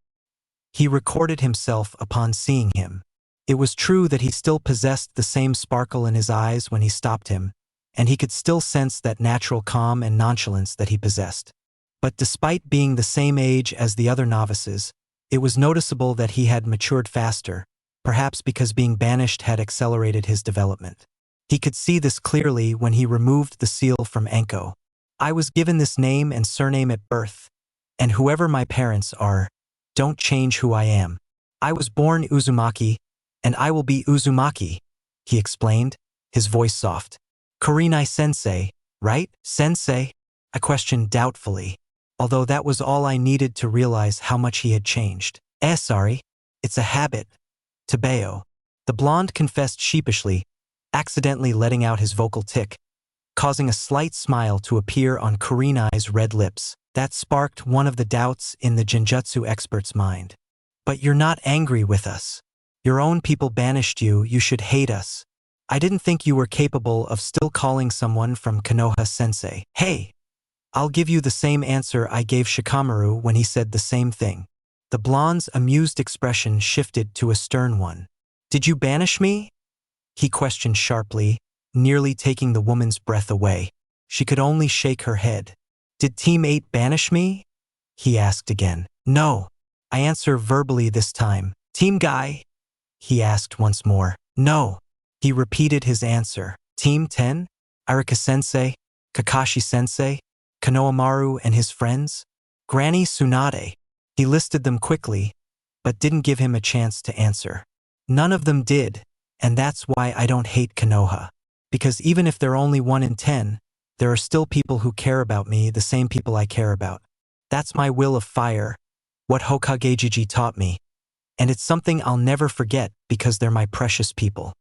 He recorded himself upon seeing him. It was true that he still possessed the same sparkle in his eyes when he stopped him, and he could still sense that natural calm and nonchalance that he possessed. But despite being the same age as the other novices, it was noticeable that he had matured faster, perhaps because being banished had accelerated his development. He could see this clearly when he removed the seal from Enko. "I was given this name and surname at birth, and whoever my parents are, don't change who I am. I was born Uzumaki, and I will be Uzumaki," he explained, his voice soft. "Kurenai-sensei, right, sensei?" I questioned doubtfully, although that was all I needed to realize how much he had changed. Sorry, it's a habit. Tabeo." The blonde confessed sheepishly, accidentally letting out his vocal tick, causing a slight smile to appear on Kurenai's red lips. That sparked one of the doubts in the genjutsu expert's mind. "But you're not angry with us. Your own people banished you, you should hate us. I didn't think you were capable of still calling someone from Konoha sensei." "Hey, I'll give you the same answer I gave Shikamaru when he said the same thing." The blonde's amused expression shifted to a stern one. "Did you banish me?" he questioned sharply, nearly taking the woman's breath away. She could only shake her head. "Did Team 8 banish me?" he asked again. "No," I answer verbally this time. "Team Guy?" he asked once more. "No." He repeated his answer. "Team 10? Arika-sensei? Kakashi-sensei? Konohamaru and his friends? Granny Tsunade?" He listed them quickly, but didn't give him a chance to answer. "None of them did, and that's why I don't hate Konoha. Because even if they're only 1 in 10, there are still people who care about me, the same people I care about. That's my will of fire, what Hokage taught me, and it's something I'll never forget because they're my precious people."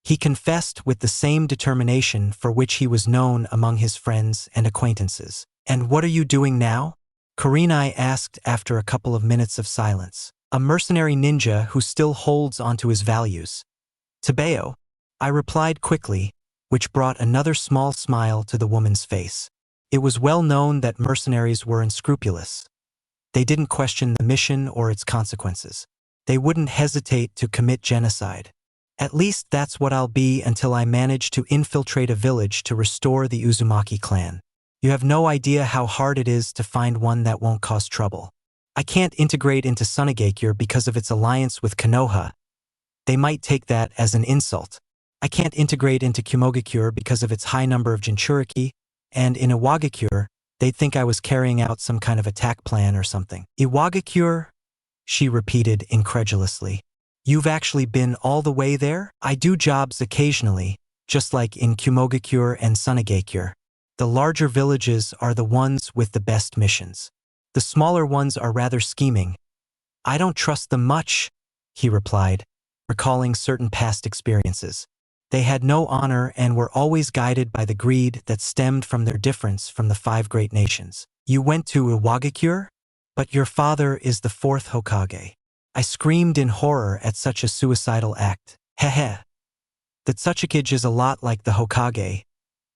He confessed with the same determination for which he was known among his friends and acquaintances. "And what are you doing now?" Kurenai asked after a couple of minutes of silence. "A mercenary ninja who still holds onto his values." "Tabeo," I replied quickly, which brought another small smile to the woman's face. It was well known that mercenaries were unscrupulous. They didn't question the mission or its consequences. They wouldn't hesitate to commit genocide. At least that's what I'll be until I manage to infiltrate a village to restore the Uzumaki clan. You have no idea how hard it is to find one that won't cause trouble. I can't integrate into Tsunade because of its alliance with Konoha. They might take that as an insult. I can't integrate into Kumogakure because of its high number of Jinchuriki, and in Iwagakure, they'd think I was carrying out some kind of attack plan or something. "Iwagakure?" she repeated incredulously. "You've actually been all the way there?" "I do jobs occasionally, just like in Kumogakure and Tsunade. The larger villages are the ones with the best missions. The smaller ones are rather scheming. I don't trust them much," he replied, recalling certain past experiences. They had no honor and were always guided by the greed that stemmed from their difference from the 5 great nations. "You went to Iwagakure? But your father is the 4th Hokage." I screamed in horror at such a suicidal act. "Heh. The Tsuchikage is a lot like the Hokage.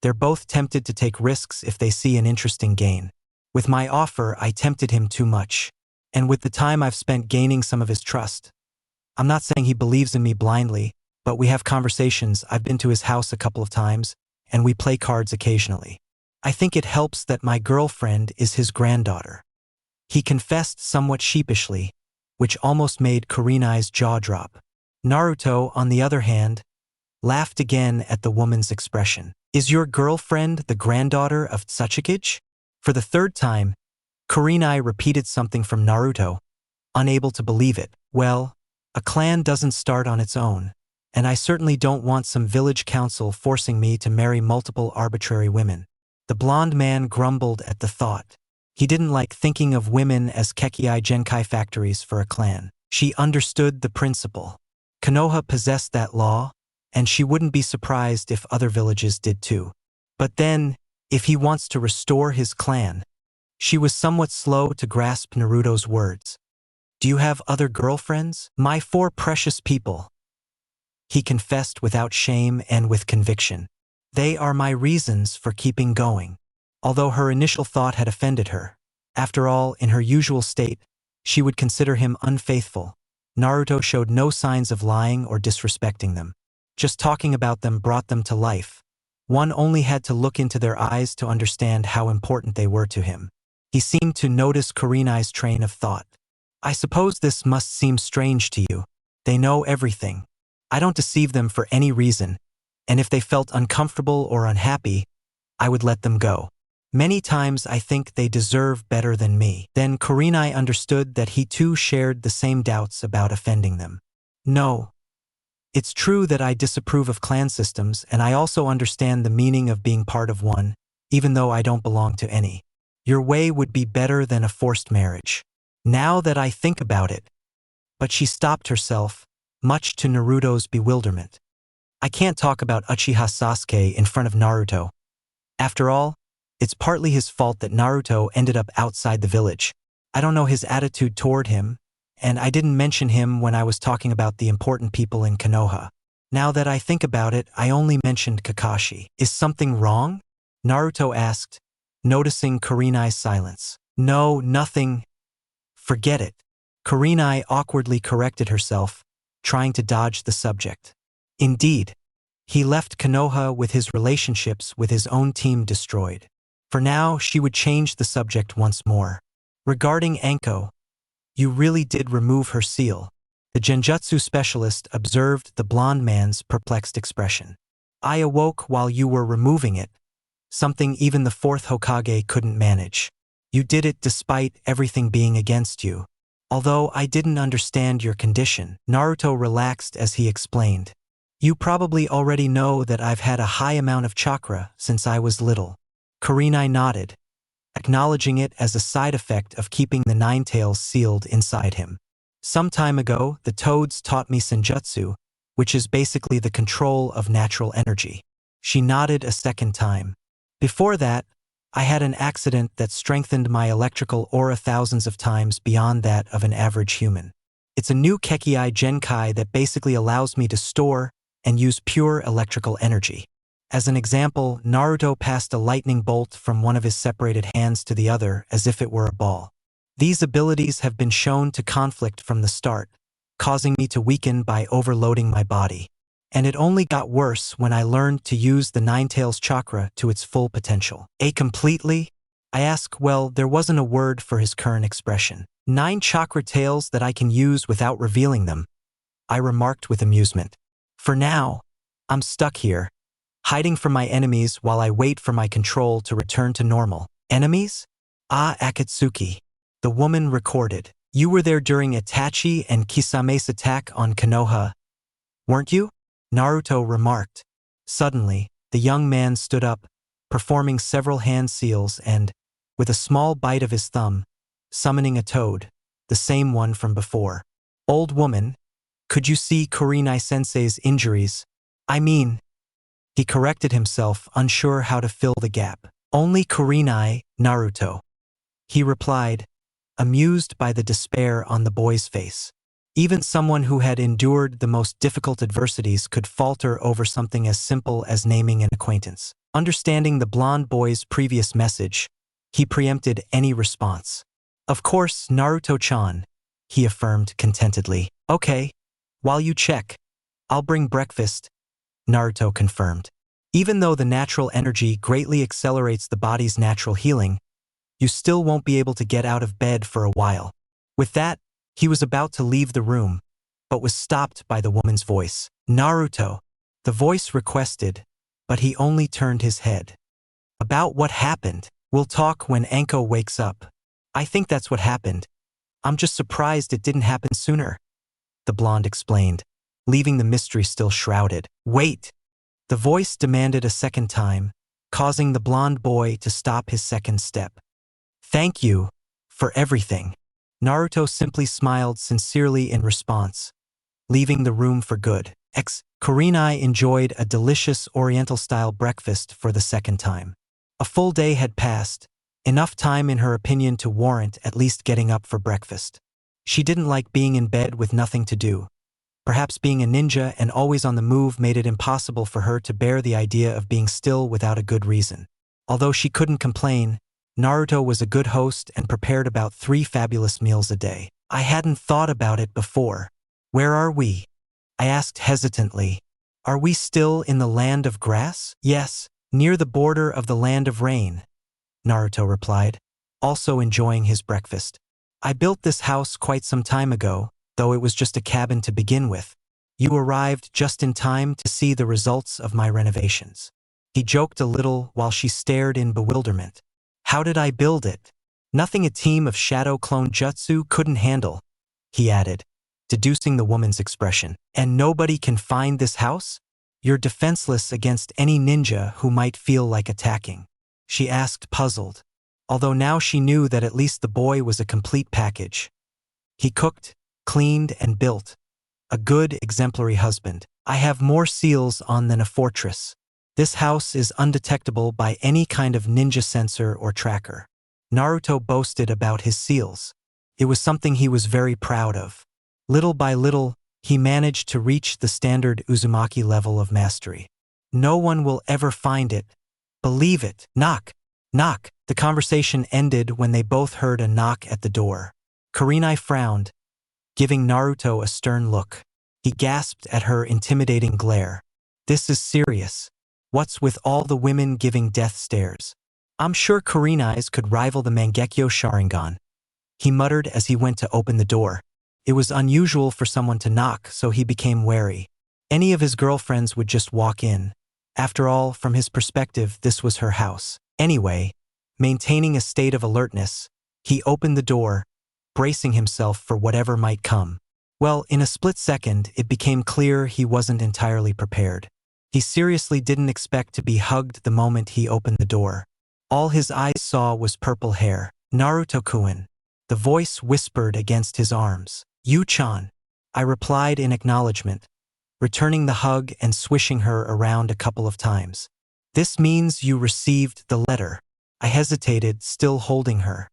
They're both tempted to take risks if they see an interesting gain. With my offer, I tempted him too much. And with the time I've spent gaining some of his trust. I'm not saying he believes in me blindly, but we have conversations. I've been to his house a couple of times, and we play cards occasionally. I think it helps that my girlfriend is his granddaughter." He confessed somewhat sheepishly, which almost made Kurenai's jaw drop. Naruto, on the other hand, laughed again at the woman's expression. Is your girlfriend the granddaughter of Tsuchikage? For the third time, Kurenai repeated something from Naruto, unable to believe it. Well, a clan doesn't start on its own, and I certainly don't want some village council forcing me to marry multiple arbitrary women. The blonde man grumbled at the thought. He didn't like thinking of women as Kekei Genkai factories for a clan. She understood the principle. Konoha possessed that law, and she wouldn't be surprised if other villages did too. But then, if he wants to restore his clan, she was somewhat slow to grasp Naruto's words. Do you have other girlfriends? My 4 precious people. He confessed without shame and with conviction. They are my reasons for keeping going. Although her initial thought had offended her. After all, in her usual state, she would consider him unfaithful. Naruto showed no signs of lying or disrespecting them. Just talking about them brought them to life. One only had to look into their eyes to understand how important they were to him. He seemed to notice Kurenai's train of thought. I suppose this must seem strange to you. They know everything. I don't deceive them for any reason, and if they felt uncomfortable or unhappy, I would let them go. Many times I think they deserve better than me. Then Kurenai understood that he too shared the same doubts about offending them. No. It's true that I disapprove of clan systems, and I also understand the meaning of being part of one, even though I don't belong to any. Your way would be better than a forced marriage. Now that I think about it. But she stopped herself, much to Naruto's bewilderment. I can't talk about Uchiha Sasuke in front of Naruto. After all, it's partly his fault that Naruto ended up outside the village. I don't know his attitude toward him, and I didn't mention him when I was talking about the important people in Konoha. Now that I think about it, I only mentioned Kakashi. Is something wrong? Naruto asked, noticing Kurenai's silence. No, nothing. Forget it. Kurenai awkwardly corrected herself, trying to dodge the subject. Indeed, he left Konoha with his relationships with his own team destroyed. For now, she would change the subject once more. Regarding Anko, you really did remove her seal. The genjutsu specialist observed the blonde man's perplexed expression. I awoke while you were removing it, something even the 4th Hokage couldn't manage. You did it despite everything being against you. Although I didn't understand your condition, Naruto relaxed as he explained. You probably already know that I've had a high amount of chakra since I was little. Kurenai nodded, acknowledging it as a side effect of keeping the 9 tails sealed inside him. Some time ago, the toads taught me senjutsu, which is basically the control of natural energy. She nodded a second time. Before that, I had an accident that strengthened my electrical aura thousands of times beyond that of an average human. It's a new Kekei Genkai that basically allows me to store and use pure electrical energy. As an example, Naruto passed a lightning bolt from one of his separated hands to the other as if it were a ball. These abilities have been shown to conflict from the start, causing me to weaken by overloading my body. And it only got worse when I learned to use the 9 tails chakra to its full potential. Completely? I ask, well, there wasn't a word for his current expression. 9 chakra tails that I can use without revealing them, I remarked with amusement. For now, I'm stuck here, hiding from my enemies while I wait for my control to return to normal. Enemies? Ah, Akatsuki. The woman recorded. You were there during Itachi and Kisame's attack on Konoha, weren't you? Naruto remarked. Suddenly, the young man stood up, performing several hand seals and, with a small bite of his thumb, summoning a toad, the same one from before. Old woman, could you see Kurenai-sensei's injuries? I mean, he corrected himself, unsure how to fill the gap. Only Kurenai, Naruto. He replied, amused by the despair on the boy's face. Even someone who had endured the most difficult adversities could falter over something as simple as naming an acquaintance. Understanding the blonde boy's previous message, he preempted any response. Of course, Naruto-chan, he affirmed contentedly. Okay, while you check, I'll bring breakfast, Naruto confirmed. Even though the natural energy greatly accelerates the body's natural healing, You still won't be able to get out of bed for a while." With that, he was about to leave the room, but was stopped by the woman's voice. "Naruto." The voice requested, but he only turned his head. "About what happened? We'll talk when Anko wakes up." "I think that's what happened. I'm just surprised it didn't happen sooner," the blonde explained, leaving the mystery still shrouded. "Wait!" The voice demanded a second time, causing the blonde boy to stop his second step. "Thank you for everything." Naruto simply smiled sincerely in response, leaving the room for good. Kurenai enjoyed a delicious Oriental-style breakfast for the second time. A full day had passed, enough time in her opinion to warrant at least getting up for breakfast. She didn't like being in bed with nothing to do. Perhaps being a ninja and always on the move made it impossible for her to bear the idea of being still without a good reason. Although she couldn't complain, Naruto was a good host and prepared about 3 fabulous meals a day. "I hadn't thought about it before. Where are we?" I asked hesitantly. "Are we still in the land of grass?" "Yes, near the border of the land of rain," Naruto replied, also enjoying his breakfast. "I built this house quite some time ago, though it was just a cabin to begin with. You arrived just in time to see the results of my renovations." He joked a little while she stared in bewilderment. "How did I build it?" "Nothing a team of shadow clone jutsu couldn't handle," he added, deducing the woman's expression. "And nobody can find this house? You're defenseless against any ninja who might feel like attacking," she asked, puzzled, although now she knew that at least the boy was a complete package. He cooked, cleaned, and built. A good, exemplary husband. "I have more seals on than a fortress. This house is undetectable by any kind of ninja sensor or tracker." Naruto boasted about his seals. It was something he was very proud of. Little by little, he managed to reach the standard Uzumaki level of mastery. "No one will ever find it. Believe it." Knock, knock. The conversation ended when they both heard a knock at the door. Kurenai frowned, giving Naruto a stern look. He gasped at her intimidating glare. "This is serious. What's with all the women giving death stares?" "I'm sure Kurenai's could rival the Mangekyo Sharingan," he muttered as he went to open the door. It was unusual for someone to knock, so he became wary. Any of his girlfriends would just walk in. After all, from his perspective, this was her house. Anyway, maintaining a state of alertness, he opened the door, bracing himself for whatever might come. Well, in a split second, it became clear he wasn't entirely prepared. He seriously didn't expect to be hugged the moment he opened the door. All his eyes saw was purple hair. "Naruto-kun," the voice whispered against his arms. "You-chan," I replied in acknowledgement, returning the hug and swishing her around a couple of times. "This means you received the letter." I hesitated, still holding her.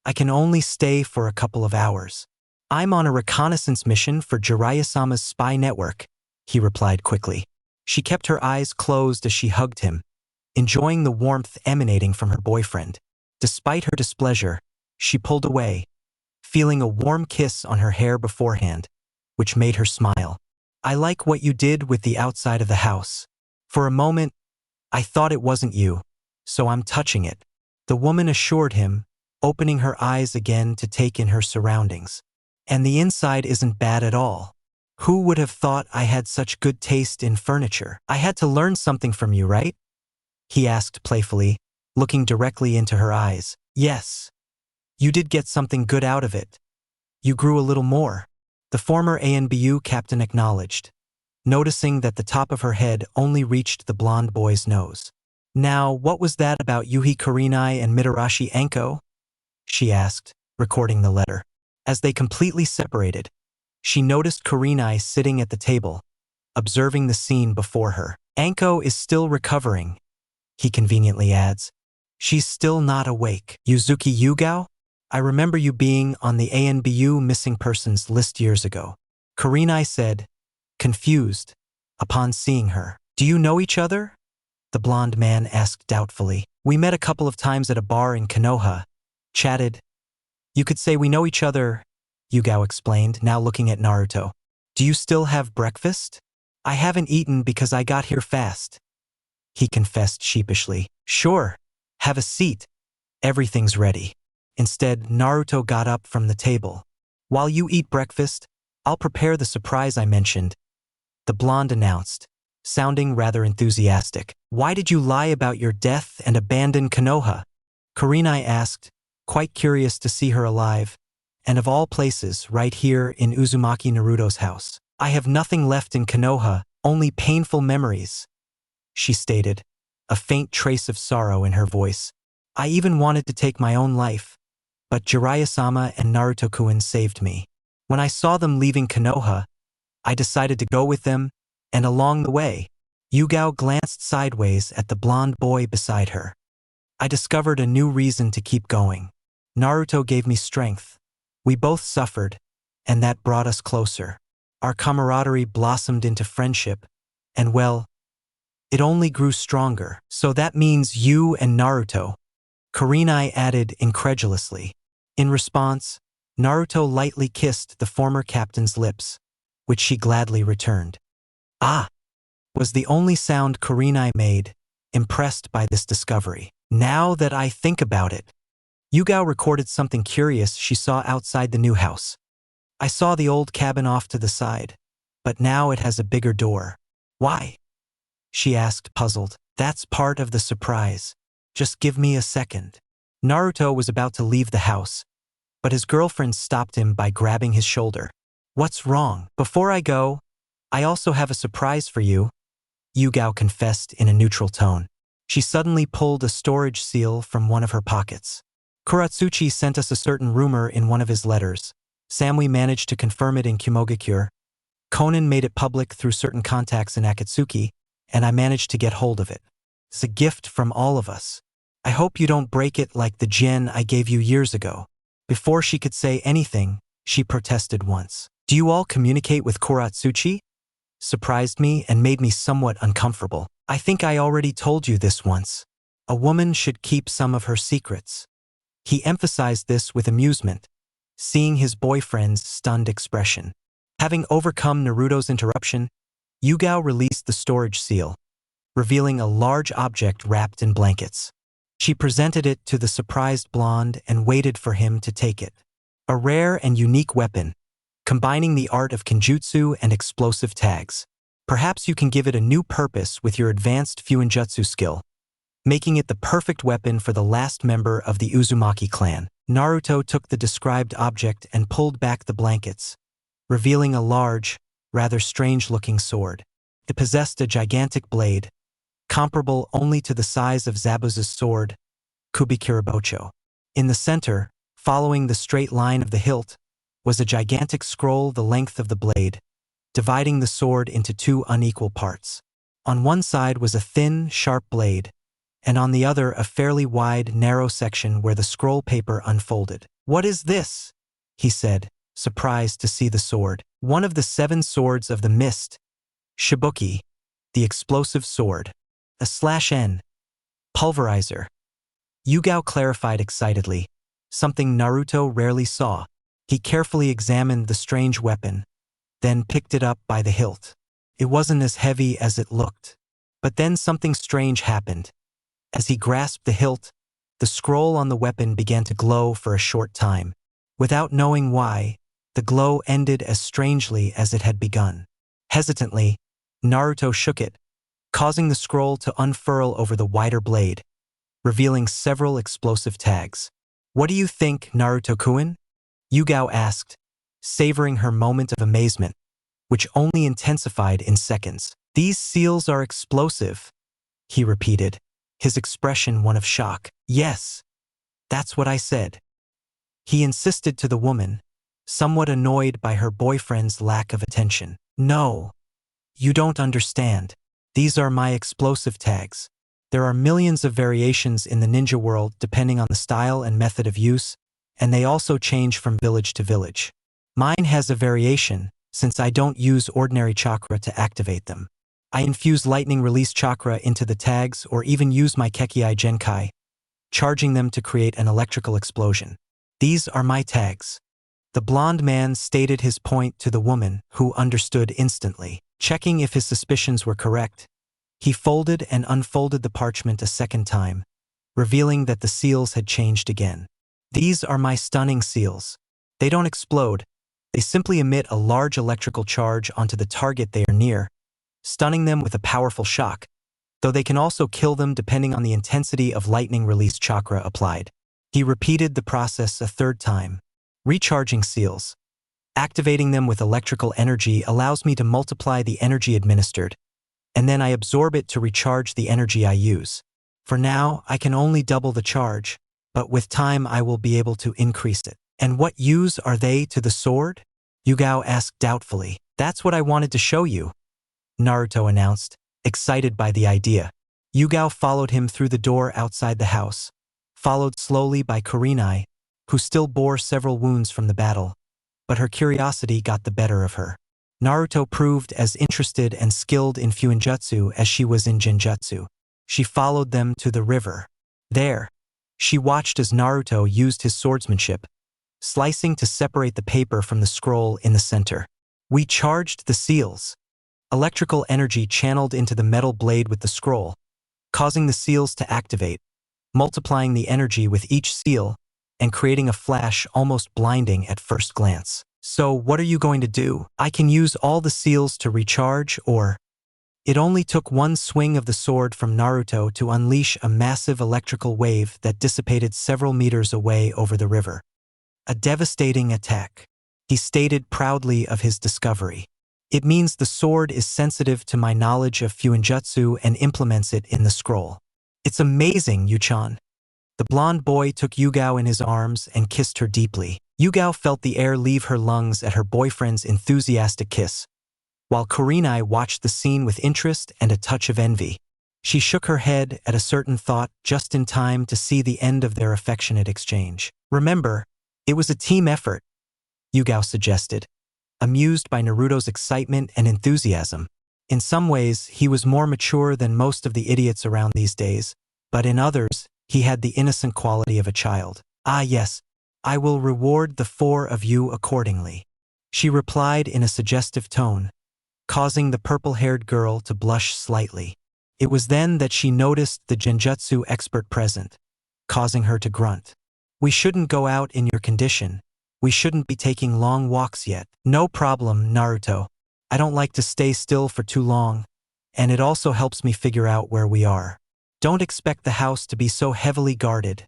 I can only stay for a couple of hours. I'm on a reconnaissance mission for Jiraiya-sama's spy network," he replied quickly. She kept her eyes closed as she hugged him, enjoying the warmth emanating from her boyfriend. Despite her displeasure, she pulled away, feeling a warm kiss on her hair beforehand, which made her smile. "I like what you did with the outside of the house. For a moment, I thought it wasn't you, so I'm touching it," the woman assured him, opening her eyes again to take in her surroundings. "And the inside isn't bad at all. Who would have thought I had such good taste in furniture?" "I had to learn something from you, right?" he asked playfully, looking directly into her eyes. "Yes. You did get something good out of it. You grew a little more," the former ANBU captain acknowledged, noticing that the top of her head only reached the blonde boy's nose. "Now, what was that about Yuhi Kurenai and Mitarashi Anko?" she asked, recording the letter. As they completely separated, she noticed Kurenai sitting at the table, observing the scene before her. "Anko is still recovering," he conveniently adds. "She's still not awake." "Yuzuki Yugao? I remember you being on the ANBU missing persons list years ago," Kurenai said, confused, upon seeing her. "Do you know each other?" the blonde man asked doubtfully. "We met a couple of times at a bar in Konoha, chatted. You could say we know each other," Yugao explained, now looking at Naruto. "Do you still have breakfast?" "I haven't eaten because I got here fast," he confessed sheepishly. "Sure, have a seat," Everything's ready. Instead, Naruto got up from the table. While you eat breakfast, I'll prepare the surprise I mentioned, the blonde announced, sounding rather enthusiastic. Why did you lie about your death and abandon Konoha? Kurenai asked, quite curious to see her alive, and of all places, right here in Uzumaki Naruto's house. I have nothing left in Konoha, only painful memories, she stated, a faint trace of sorrow in her voice. I even wanted to take my own life, but Jiraiya-sama and Naruto-kun saved me. When I saw them leaving Konoha, I decided to go with them, and along the way, Yugao glanced sideways at the blonde boy beside her. I discovered a new reason to keep going. Naruto gave me strength. We both suffered, and that brought us closer. Our camaraderie blossomed into friendship, and well, it only grew stronger. So that means you and Naruto, Kurenai added incredulously. In response, Naruto lightly kissed the former captain's lips, which she gladly returned. Ah! Was the only sound Kurenai made, impressed by this discovery. Now that I think about it, Yugao recorded something curious she saw outside the new house. I saw the old cabin off to the side, but now it has a bigger door. Why? She asked, puzzled. That's part of the surprise. Just give me a second. Naruto was about to leave the house, but his girlfriend stopped him by grabbing his shoulder. What's wrong? Before I go, I also have a surprise for you, Yugao confessed in a neutral tone. She suddenly pulled a storage seal from one of her pockets. Kuratsuchi sent us a certain rumor in one of his letters. Samui managed to confirm it in Kumogakure. Konan made it public through certain contacts in Akatsuki, and I managed to get hold of it. It's a gift from all of us. I hope you don't break it like the gen I gave you years ago. Before she could say anything, she protested once. Do you all communicate with Kuratsuchi? Surprised me and made me somewhat uncomfortable. I think I already told you this once. A woman should keep some of her secrets. He emphasized this with amusement, seeing his boyfriend's stunned expression. Having overcome Naruto's interruption, Yugao released the storage seal, revealing a large object wrapped in blankets. She presented it to the surprised blonde and waited for him to take it. A rare and unique weapon, combining the art of kenjutsu and explosive tags. Perhaps you can give it a new purpose with your advanced fuinjutsu skill, making it the perfect weapon for the last member of the Uzumaki clan. Naruto took the described object and pulled back the blankets, revealing a large, rather strange-looking sword. It possessed a gigantic blade, comparable only to the size of Zabuza's sword, Kubikirabocho. In the center, following the straight line of the hilt, was a gigantic scroll the length of the blade, dividing the sword into two unequal parts. On one side was a thin, sharp blade, and on the other a fairly wide, narrow section where the scroll paper unfolded. What is this? He said, surprised to see the sword. One of the 7 swords of the mist, Shibuki, the explosive sword. A /N. Pulverizer. Yugao clarified excitedly, something Naruto rarely saw. He carefully examined the strange weapon, then picked it up by the hilt. It wasn't as heavy as it looked. But then something strange happened. As he grasped the hilt, the scroll on the weapon began to glow for a short time. Without knowing why, the glow ended as strangely as it had begun. Hesitantly, Naruto shook it, causing the scroll to unfurl over the wider blade, revealing several explosive tags. What do you think, Naruto-kun? Yugao asked, savoring her moment of amazement, which only intensified in seconds. These seals are explosive, he repeated, his expression one of shock. Yes, that's what I said. He insisted to the woman, somewhat annoyed by her boyfriend's lack of attention. No, you don't understand. These are my explosive tags. There are millions of variations in the ninja world depending on the style and method of use, and they also change from village to village. Mine has a variation, since I don't use ordinary chakra to activate them. I infuse lightning release chakra into the tags or even use my Kekkei Genkai, charging them to create an electrical explosion. These are my tags. The blonde man stated his point to the woman, who understood instantly. Checking if his suspicions were correct, he folded and unfolded the parchment a second time, revealing that the seals had changed again. These are my stunning seals. They don't explode. They simply emit a large electrical charge onto the target they are near, stunning them with a powerful shock, though they can also kill them depending on the intensity of lightning release chakra applied. He repeated the process a third time. Recharging seals. Activating them with electrical energy allows me to multiply the energy administered, and then I absorb it to recharge the energy I use. For now, I can only double the charge, but with time I will be able to increase it. And what use are they to the sword? Yugao asked doubtfully. That's what I wanted to show you, Naruto announced, excited by the idea. Yugao followed him through the door outside the house, followed slowly by Kurenai, who still bore several wounds from the battle, but her curiosity got the better of her. Naruto proved as interested and skilled in Fuinjutsu as she was in Genjutsu. She followed them to the river. There, she watched as Naruto used his swordsmanship, slicing to separate the paper from the scroll in the center. We charged the seals. Electrical energy channeled into the metal blade with the scroll, causing the seals to activate, multiplying the energy with each seal and creating a flash almost blinding at first glance. So what are you going to do? I can use all the seals to recharge, or... It only took one swing of the sword from Naruto to unleash a massive electrical wave that dissipated several meters away over the river. A devastating attack. He stated proudly of his discovery. It means the sword is sensitive to my knowledge of Fuinjutsu and implements it in the scroll. It's amazing, Yuchan. The blonde boy took Yugao in his arms and kissed her deeply. Yugao felt the air leave her lungs at her boyfriend's enthusiastic kiss, while Kurenai watched the scene with interest and a touch of envy. She shook her head at a certain thought just in time to see the end of their affectionate exchange. Remember, it was a team effort, Yugao suggested, amused by Naruto's excitement and enthusiasm. In some ways, he was more mature than most of the idiots around these days, but in others, he had the innocent quality of a child. Ah yes, I will reward the four of you accordingly, she replied in a suggestive tone, causing the purple-haired girl to blush slightly. It was then that she noticed the Genjutsu expert present, causing her to grunt. We shouldn't go out in your condition. We shouldn't be taking long walks yet. No problem, Naruto. I don't like to stay still for too long, and it also helps me figure out where we are. Don't expect the house to be so heavily guarded,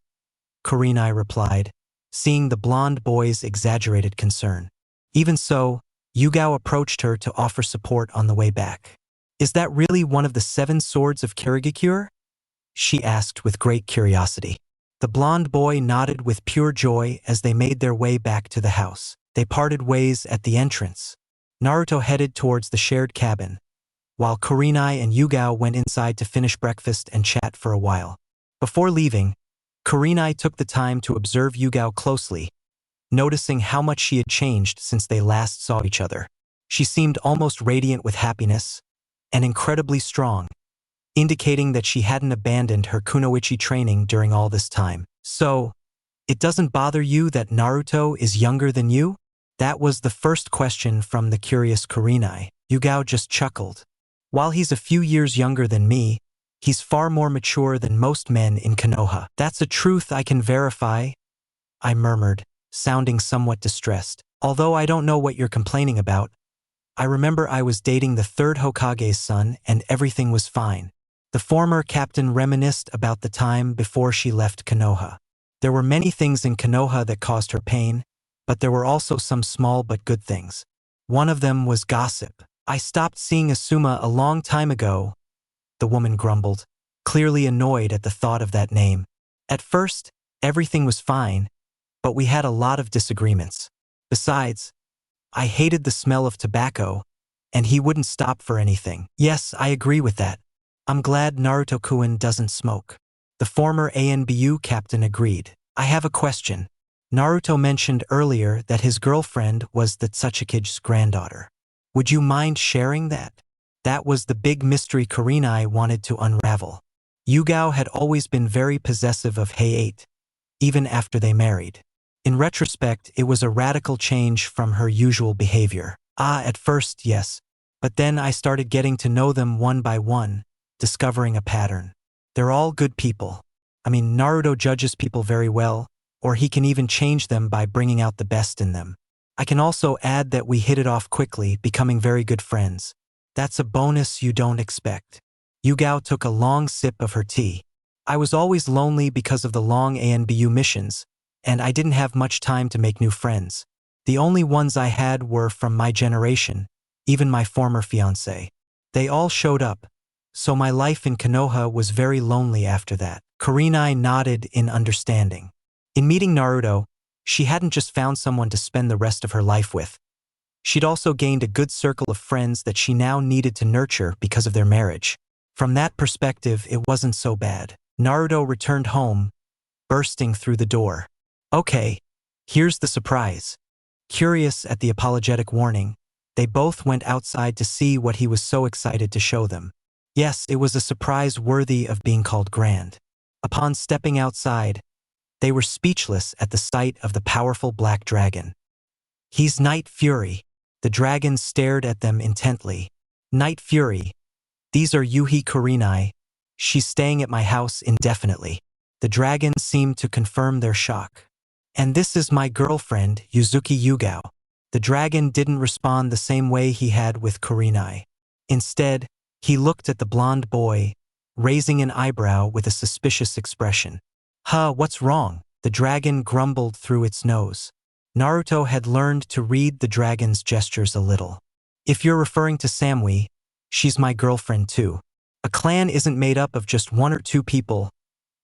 Kurenai replied, seeing the blonde boy's exaggerated concern. Even so, Yugao approached her to offer support on the way back. Is that really one of the 7 swords of Kirigakure? She asked with great curiosity. The blonde boy nodded with pure joy as they made their way back to the house. They parted ways at the entrance. Naruto headed towards the shared cabin, while Kurenai and Yugao went inside to finish breakfast and chat for a while. Before leaving, Kurenai took the time to observe Yugao closely, noticing how much she had changed since they last saw each other. She seemed almost radiant with happiness and incredibly strong, indicating that she hadn't abandoned her kunoichi training during all this time. So, it doesn't bother you that Naruto is younger than you? That was the first question from the curious Kurenai. Yugao just chuckled. While he's a few years younger than me, he's far more mature than most men in Konoha. That's a truth I can verify, I murmured, sounding somewhat distressed. Although I don't know what you're complaining about, I remember I was dating the 3rd Hokage's son and everything was fine. The former captain reminisced about the time before she left Konoha. There were many things in Konoha that caused her pain, but there were also some small but good things. One of them was gossip. I stopped seeing Asuma a long time ago, the woman grumbled, clearly annoyed at the thought of that name. At first, everything was fine, but we had a lot of disagreements. Besides, I hated the smell of tobacco, and he wouldn't stop for anything. Yes, I agree with that. I'm glad Naruto-kun doesn't smoke. The former ANBU captain agreed. I have a question. Naruto mentioned earlier that his girlfriend was the Tsuchikige's granddaughter. Would you mind sharing that? That was the big mystery Kurenai wanted to unravel. Yugao had always been very possessive of Heiate, even after they married. In retrospect, it was a radical change from her usual behavior. At first, yes. But then I started getting to know them one by one, discovering a pattern. They're all good people. Naruto judges people very well, or he can even change them by bringing out the best in them. I can also add that we hit it off quickly, becoming very good friends. That's a bonus you don't expect. Yugao took a long sip of her tea. I was always lonely because of the long ANBU missions, and I didn't have much time to make new friends. The only ones I had were from my generation, even my former fiancé. They all showed up, so my life in Konoha was very lonely after that. Kurenai nodded in understanding. In meeting Naruto, she hadn't just found someone to spend the rest of her life with. She'd also gained a good circle of friends that she now needed to nurture because of their marriage. From that perspective, it wasn't so bad. Naruto returned home, bursting through the door. Okay, here's the surprise. Curious at the apologetic warning, they both went outside to see what he was so excited to show them. Yes, it was a surprise worthy of being called grand. Upon stepping outside, they were speechless at the sight of the powerful black dragon. He's Night Fury. The dragon stared at them intently. Night Fury. These are Yuhi Kurenai. She's staying at my house indefinitely. The dragon seemed to confirm their shock. And this is my girlfriend, Yuzuki Yugao. The dragon didn't respond the same way he had with Kurenai. Instead, he looked at the blonde boy, raising an eyebrow with a suspicious expression. What's wrong? The dragon grumbled through its nose. Naruto had learned to read the dragon's gestures a little. If you're referring to Samui, she's my girlfriend too. A clan isn't made up of just one or two people,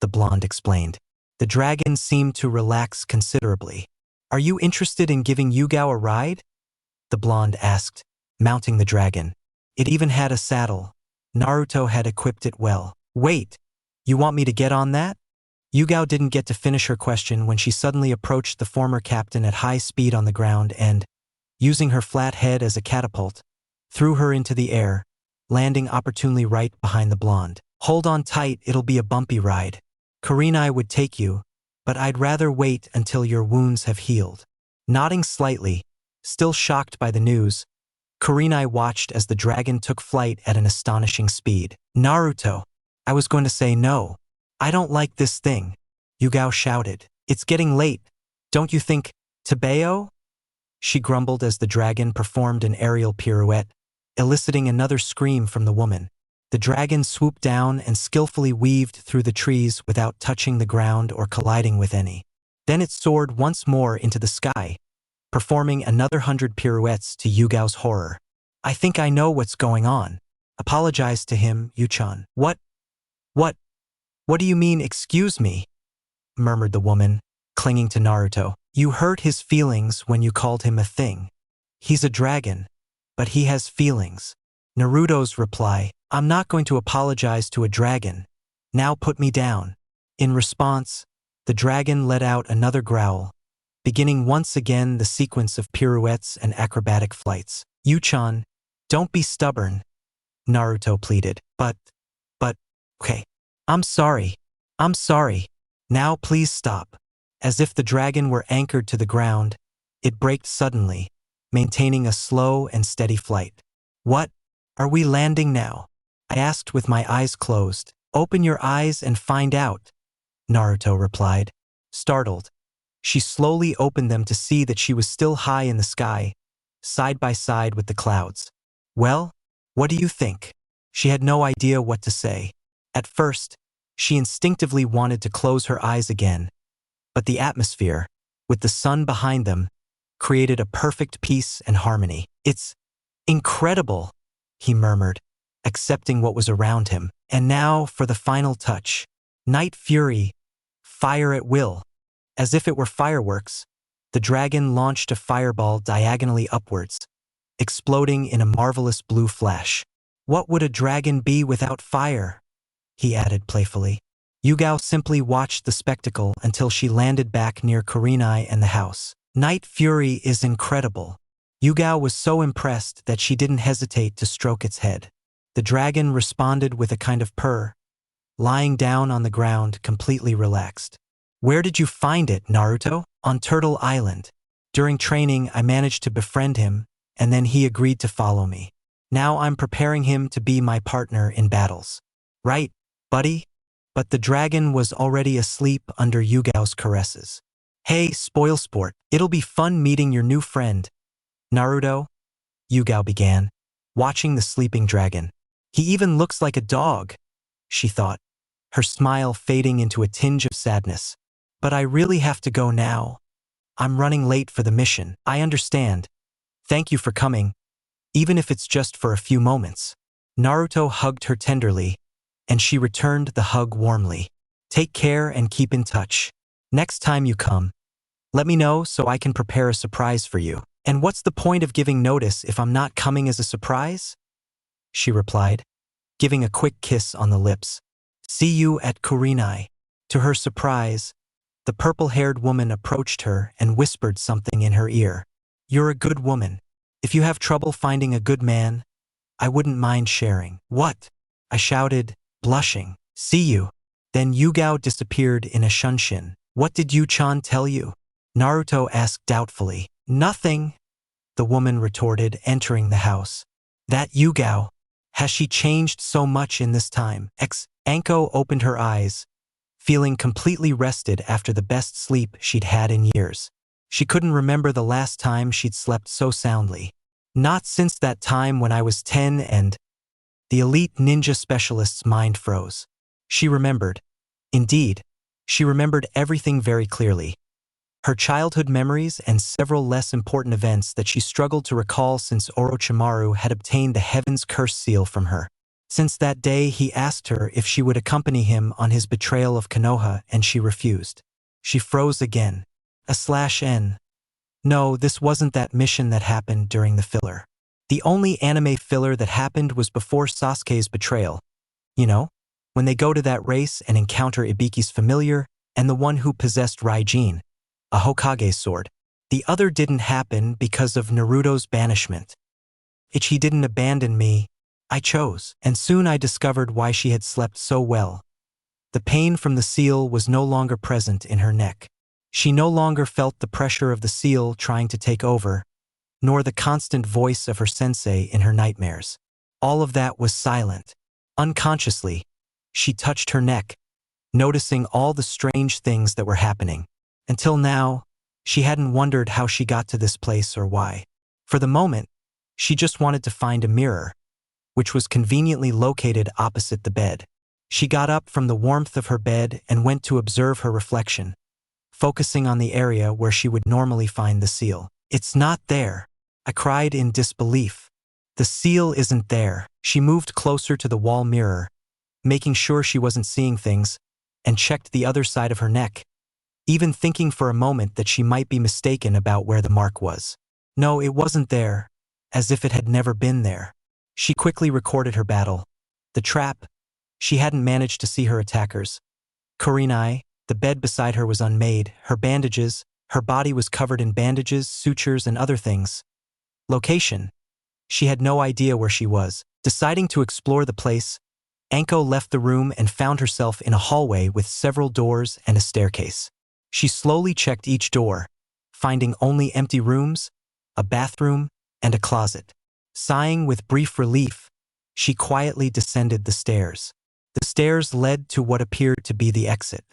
the blonde explained. The dragon seemed to relax considerably. Are you interested in giving Yugao a ride? The blonde asked, mounting the dragon. It even had a saddle. Naruto had equipped it well. Wait, you want me to get on that? Yugao didn't get to finish her question when she suddenly approached the former captain at high speed on the ground and, using her flat head as a catapult, threw her into the air, landing opportunely right behind the blonde. Hold on tight, it'll be a bumpy ride. Kurenai would take you, but I'd rather wait until your wounds have healed. Nodding slightly, still shocked by the news, Kurenai watched as the dragon took flight at an astonishing speed. Naruto, I was going to say no. I don't like this thing, Yugao shouted. It's getting late. Don't you think, Tabeo? She grumbled as the dragon performed an aerial pirouette, eliciting another scream from the woman. The dragon swooped down and skillfully weaved through the trees without touching the ground or colliding with any. Then it soared once more into the sky, performing another 100 pirouettes to Yugao's horror. I think I know what's going on. Apologize to him, Yuchan. What do you mean, excuse me? Murmured the woman, clinging to Naruto. You hurt his feelings when you called him a thing. He's a dragon, but he has feelings. Naruto's reply, I'm not going to apologize to a dragon. Now put me down. In response, the dragon let out another growl, beginning once again the sequence of pirouettes and acrobatic flights. Yuchan, don't be stubborn, Naruto pleaded. But, okay. I'm sorry. Now please stop. As if the dragon were anchored to the ground, it braked suddenly, maintaining a slow and steady flight. What? Are we landing now? I asked with my eyes closed. Open your eyes and find out, Naruto replied. Startled, she slowly opened them to see that she was still high in the sky, side by side with the clouds. Well, what do you think? She had no idea what to say. At first, she instinctively wanted to close her eyes again, but the atmosphere, with the sun behind them, created a perfect peace and harmony. It's incredible, he murmured, accepting what was around him. And now for the final touch. Night Fury, fire at will. As if it were fireworks, the dragon launched a fireball diagonally upwards, exploding in a marvelous blue flash. What would a dragon be without fire? He added playfully. Yugao simply watched the spectacle until she landed back near Kurenai and the house. Night Fury is incredible. Yugao was so impressed that she didn't hesitate to stroke its head. The dragon responded with a kind of purr, lying down on the ground completely relaxed. Where did you find it, Naruto? On Turtle Island. During training, I managed to befriend him, and then he agreed to follow me. Now I'm preparing him to be my partner in battles. Right, buddy? but the dragon was already asleep under Yugao's caresses. "Hey, Spoilsport, it'll be fun meeting your new friend, Naruto," Yugao began, watching the sleeping dragon. "He even looks like a dog," she thought, her smile fading into a tinge of sadness. "But I really have to go now. I'm running late for the mission." "I understand. Thank you for coming, even if it's just for a few moments." Naruto hugged her tenderly, and she returned the hug warmly. "Take care and keep in touch. Next time you come, let me know so I can prepare a surprise for you." "And what's the point of giving notice if I'm not coming as a surprise?" she replied, giving a quick kiss on the lips. "See you at Kurenai." To her surprise, the purple-haired woman approached her and whispered something in her ear. "You're a good woman. If you have trouble finding a good man, I wouldn't mind sharing." "What?" I shouted, blushing. "See you." Then Yugao disappeared in a shunshin. "What did Yu-chan tell you?" Naruto asked doubtfully. "Nothing," the woman retorted, entering the house. "That Yugao. Has she changed so much in this time?" Anko opened her eyes, feeling completely rested after the best sleep she'd had in years. She couldn't remember the last time she'd slept so soundly. "Not since that time when I was 10 and—" The elite ninja specialist's mind froze. She remembered. Indeed, she remembered everything very clearly. Her childhood memories and several less important events that she struggled to recall since Orochimaru had obtained the Heaven's Curse seal from her. Since that day, he asked her if she would accompany him on his betrayal of Konoha, and she refused. She froze again. /N. No, this wasn't that mission that happened during the filler. The only anime filler that happened was before Sasuke's betrayal. You know, when they go to that race and encounter Ibiki's familiar and the one who possessed Raijin, a Hokage's sword. The other didn't happen because of Naruto's banishment. He didn't abandon me. I chose. And soon I discovered why she had slept so well. The pain from the seal was no longer present in her neck. She no longer felt the pressure of the seal trying to take over, nor the constant voice of her sensei in her nightmares. All of that was silent. Unconsciously, she touched her neck, noticing all the strange things that were happening. Until now, she hadn't wondered how she got to this place or why. For the moment, she just wanted to find a mirror, which was conveniently located opposite the bed. She got up from the warmth of her bed and went to observe her reflection, focusing on the area where she would normally find the seal. "It's not there," I cried in disbelief. "The seal isn't there." She moved closer to the wall mirror, making sure she wasn't seeing things, and checked the other side of her neck, even thinking for a moment that she might be mistaken about where the mark was. No, it wasn't there, as if it had never been there. She quickly recorded her battle. The trap. She hadn't managed to see her attackers. Kurenai, the bed beside her was unmade, her bandages, her body was covered in bandages, sutures, and other things. Location. She had no idea where she was. Deciding to explore the place, Anko left the room and found herself in a hallway with several doors and a staircase. She slowly checked each door, finding only empty rooms, a bathroom, and a closet. Sighing with brief relief, she quietly descended the stairs. The stairs led to what appeared to be the exit.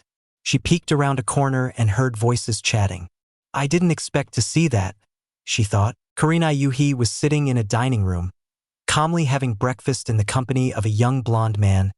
She peeked around a corner and heard voices chatting. I didn't expect to see that, she thought. Kurenai Yuhi was sitting in a dining room, calmly having breakfast in the company of a young blonde man,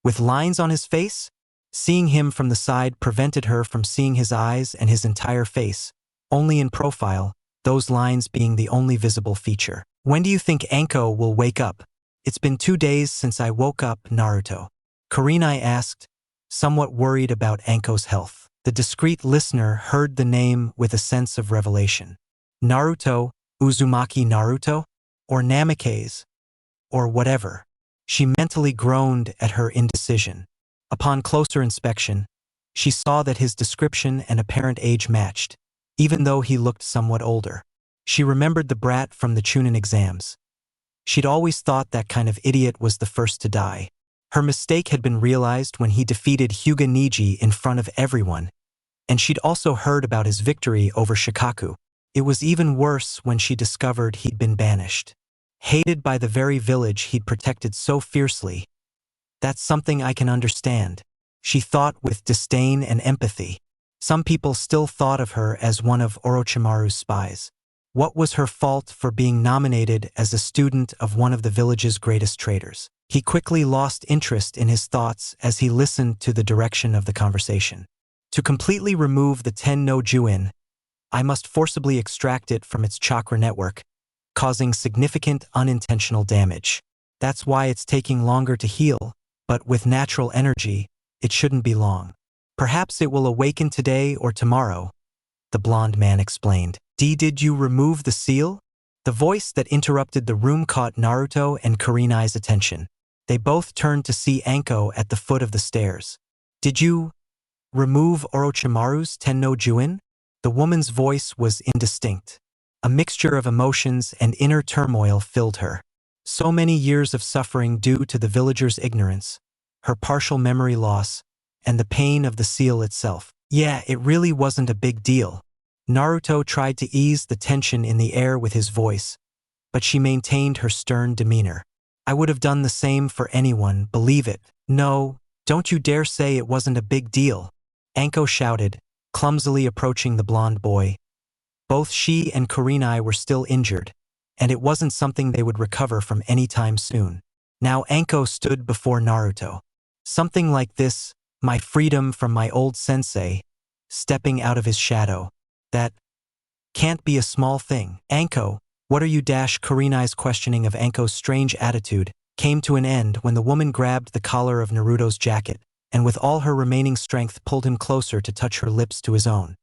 with lines on his face. Seeing him from the side prevented her from seeing his eyes and his entire face, only in profile, those lines being the only visible feature. When do you think Anko will wake up? It's been 2 days since I woke up, Naruto. Kurenai asked, somewhat worried about Anko's health. The discreet listener heard the name with a sense of revelation. Naruto, Uzumaki Naruto? Or Namikaze? Or whatever. She mentally groaned at her indecision. Upon closer inspection, she saw that his description and apparent age matched, even though he looked somewhat older. She remembered the brat from the Chunin exams. She'd always thought that kind of idiot was the first to die. Her mistake had been realized when he defeated Hyuga Niji in front of everyone, and she'd also heard about his victory over Shikaku. It was even worse when she discovered he'd been banished. Hated by the very village he'd protected so fiercely. That's something I can understand. She thought with disdain and empathy. Some people still thought of her as one of Orochimaru's spies. What was her fault for being nominated as a student of one of the village's greatest traders? He quickly lost interest in his thoughts as he listened to the direction of the conversation. To completely remove the Ten no Juin, I must forcibly extract it from its chakra network, causing significant unintentional damage. That's why it's taking longer to heal, but with natural energy, it shouldn't be long. Perhaps it will awaken today or tomorrow, the blonde man explained. Did you remove the seal? The voice that interrupted the room caught Naruto and Kurenai's attention. They both turned to see Anko at the foot of the stairs. Did you remove Orochimaru's Ten no Juin? The woman's voice was indistinct. A mixture of emotions and inner turmoil filled her. So many years of suffering due to the villager's ignorance, her partial memory loss, and the pain of the seal itself. Yeah, it really wasn't a big deal. Naruto tried to ease the tension in the air with his voice, but she maintained her stern demeanor. I would have done the same for anyone, believe it. No, don't you dare say it wasn't a big deal, Anko shouted, clumsily approaching the blonde boy. Both she and Kurenai were still injured, and it wasn't something they would recover from anytime soon. Now Anko stood before Naruto. Something like this, my freedom from my old sensei, stepping out of his shadow. That can't be a small thing. Anko, what are you? Kurenai's questioning of Anko's strange attitude came to an end when the woman grabbed the collar of Naruto's jacket, and with all her remaining strength pulled him closer to touch her lips to his own.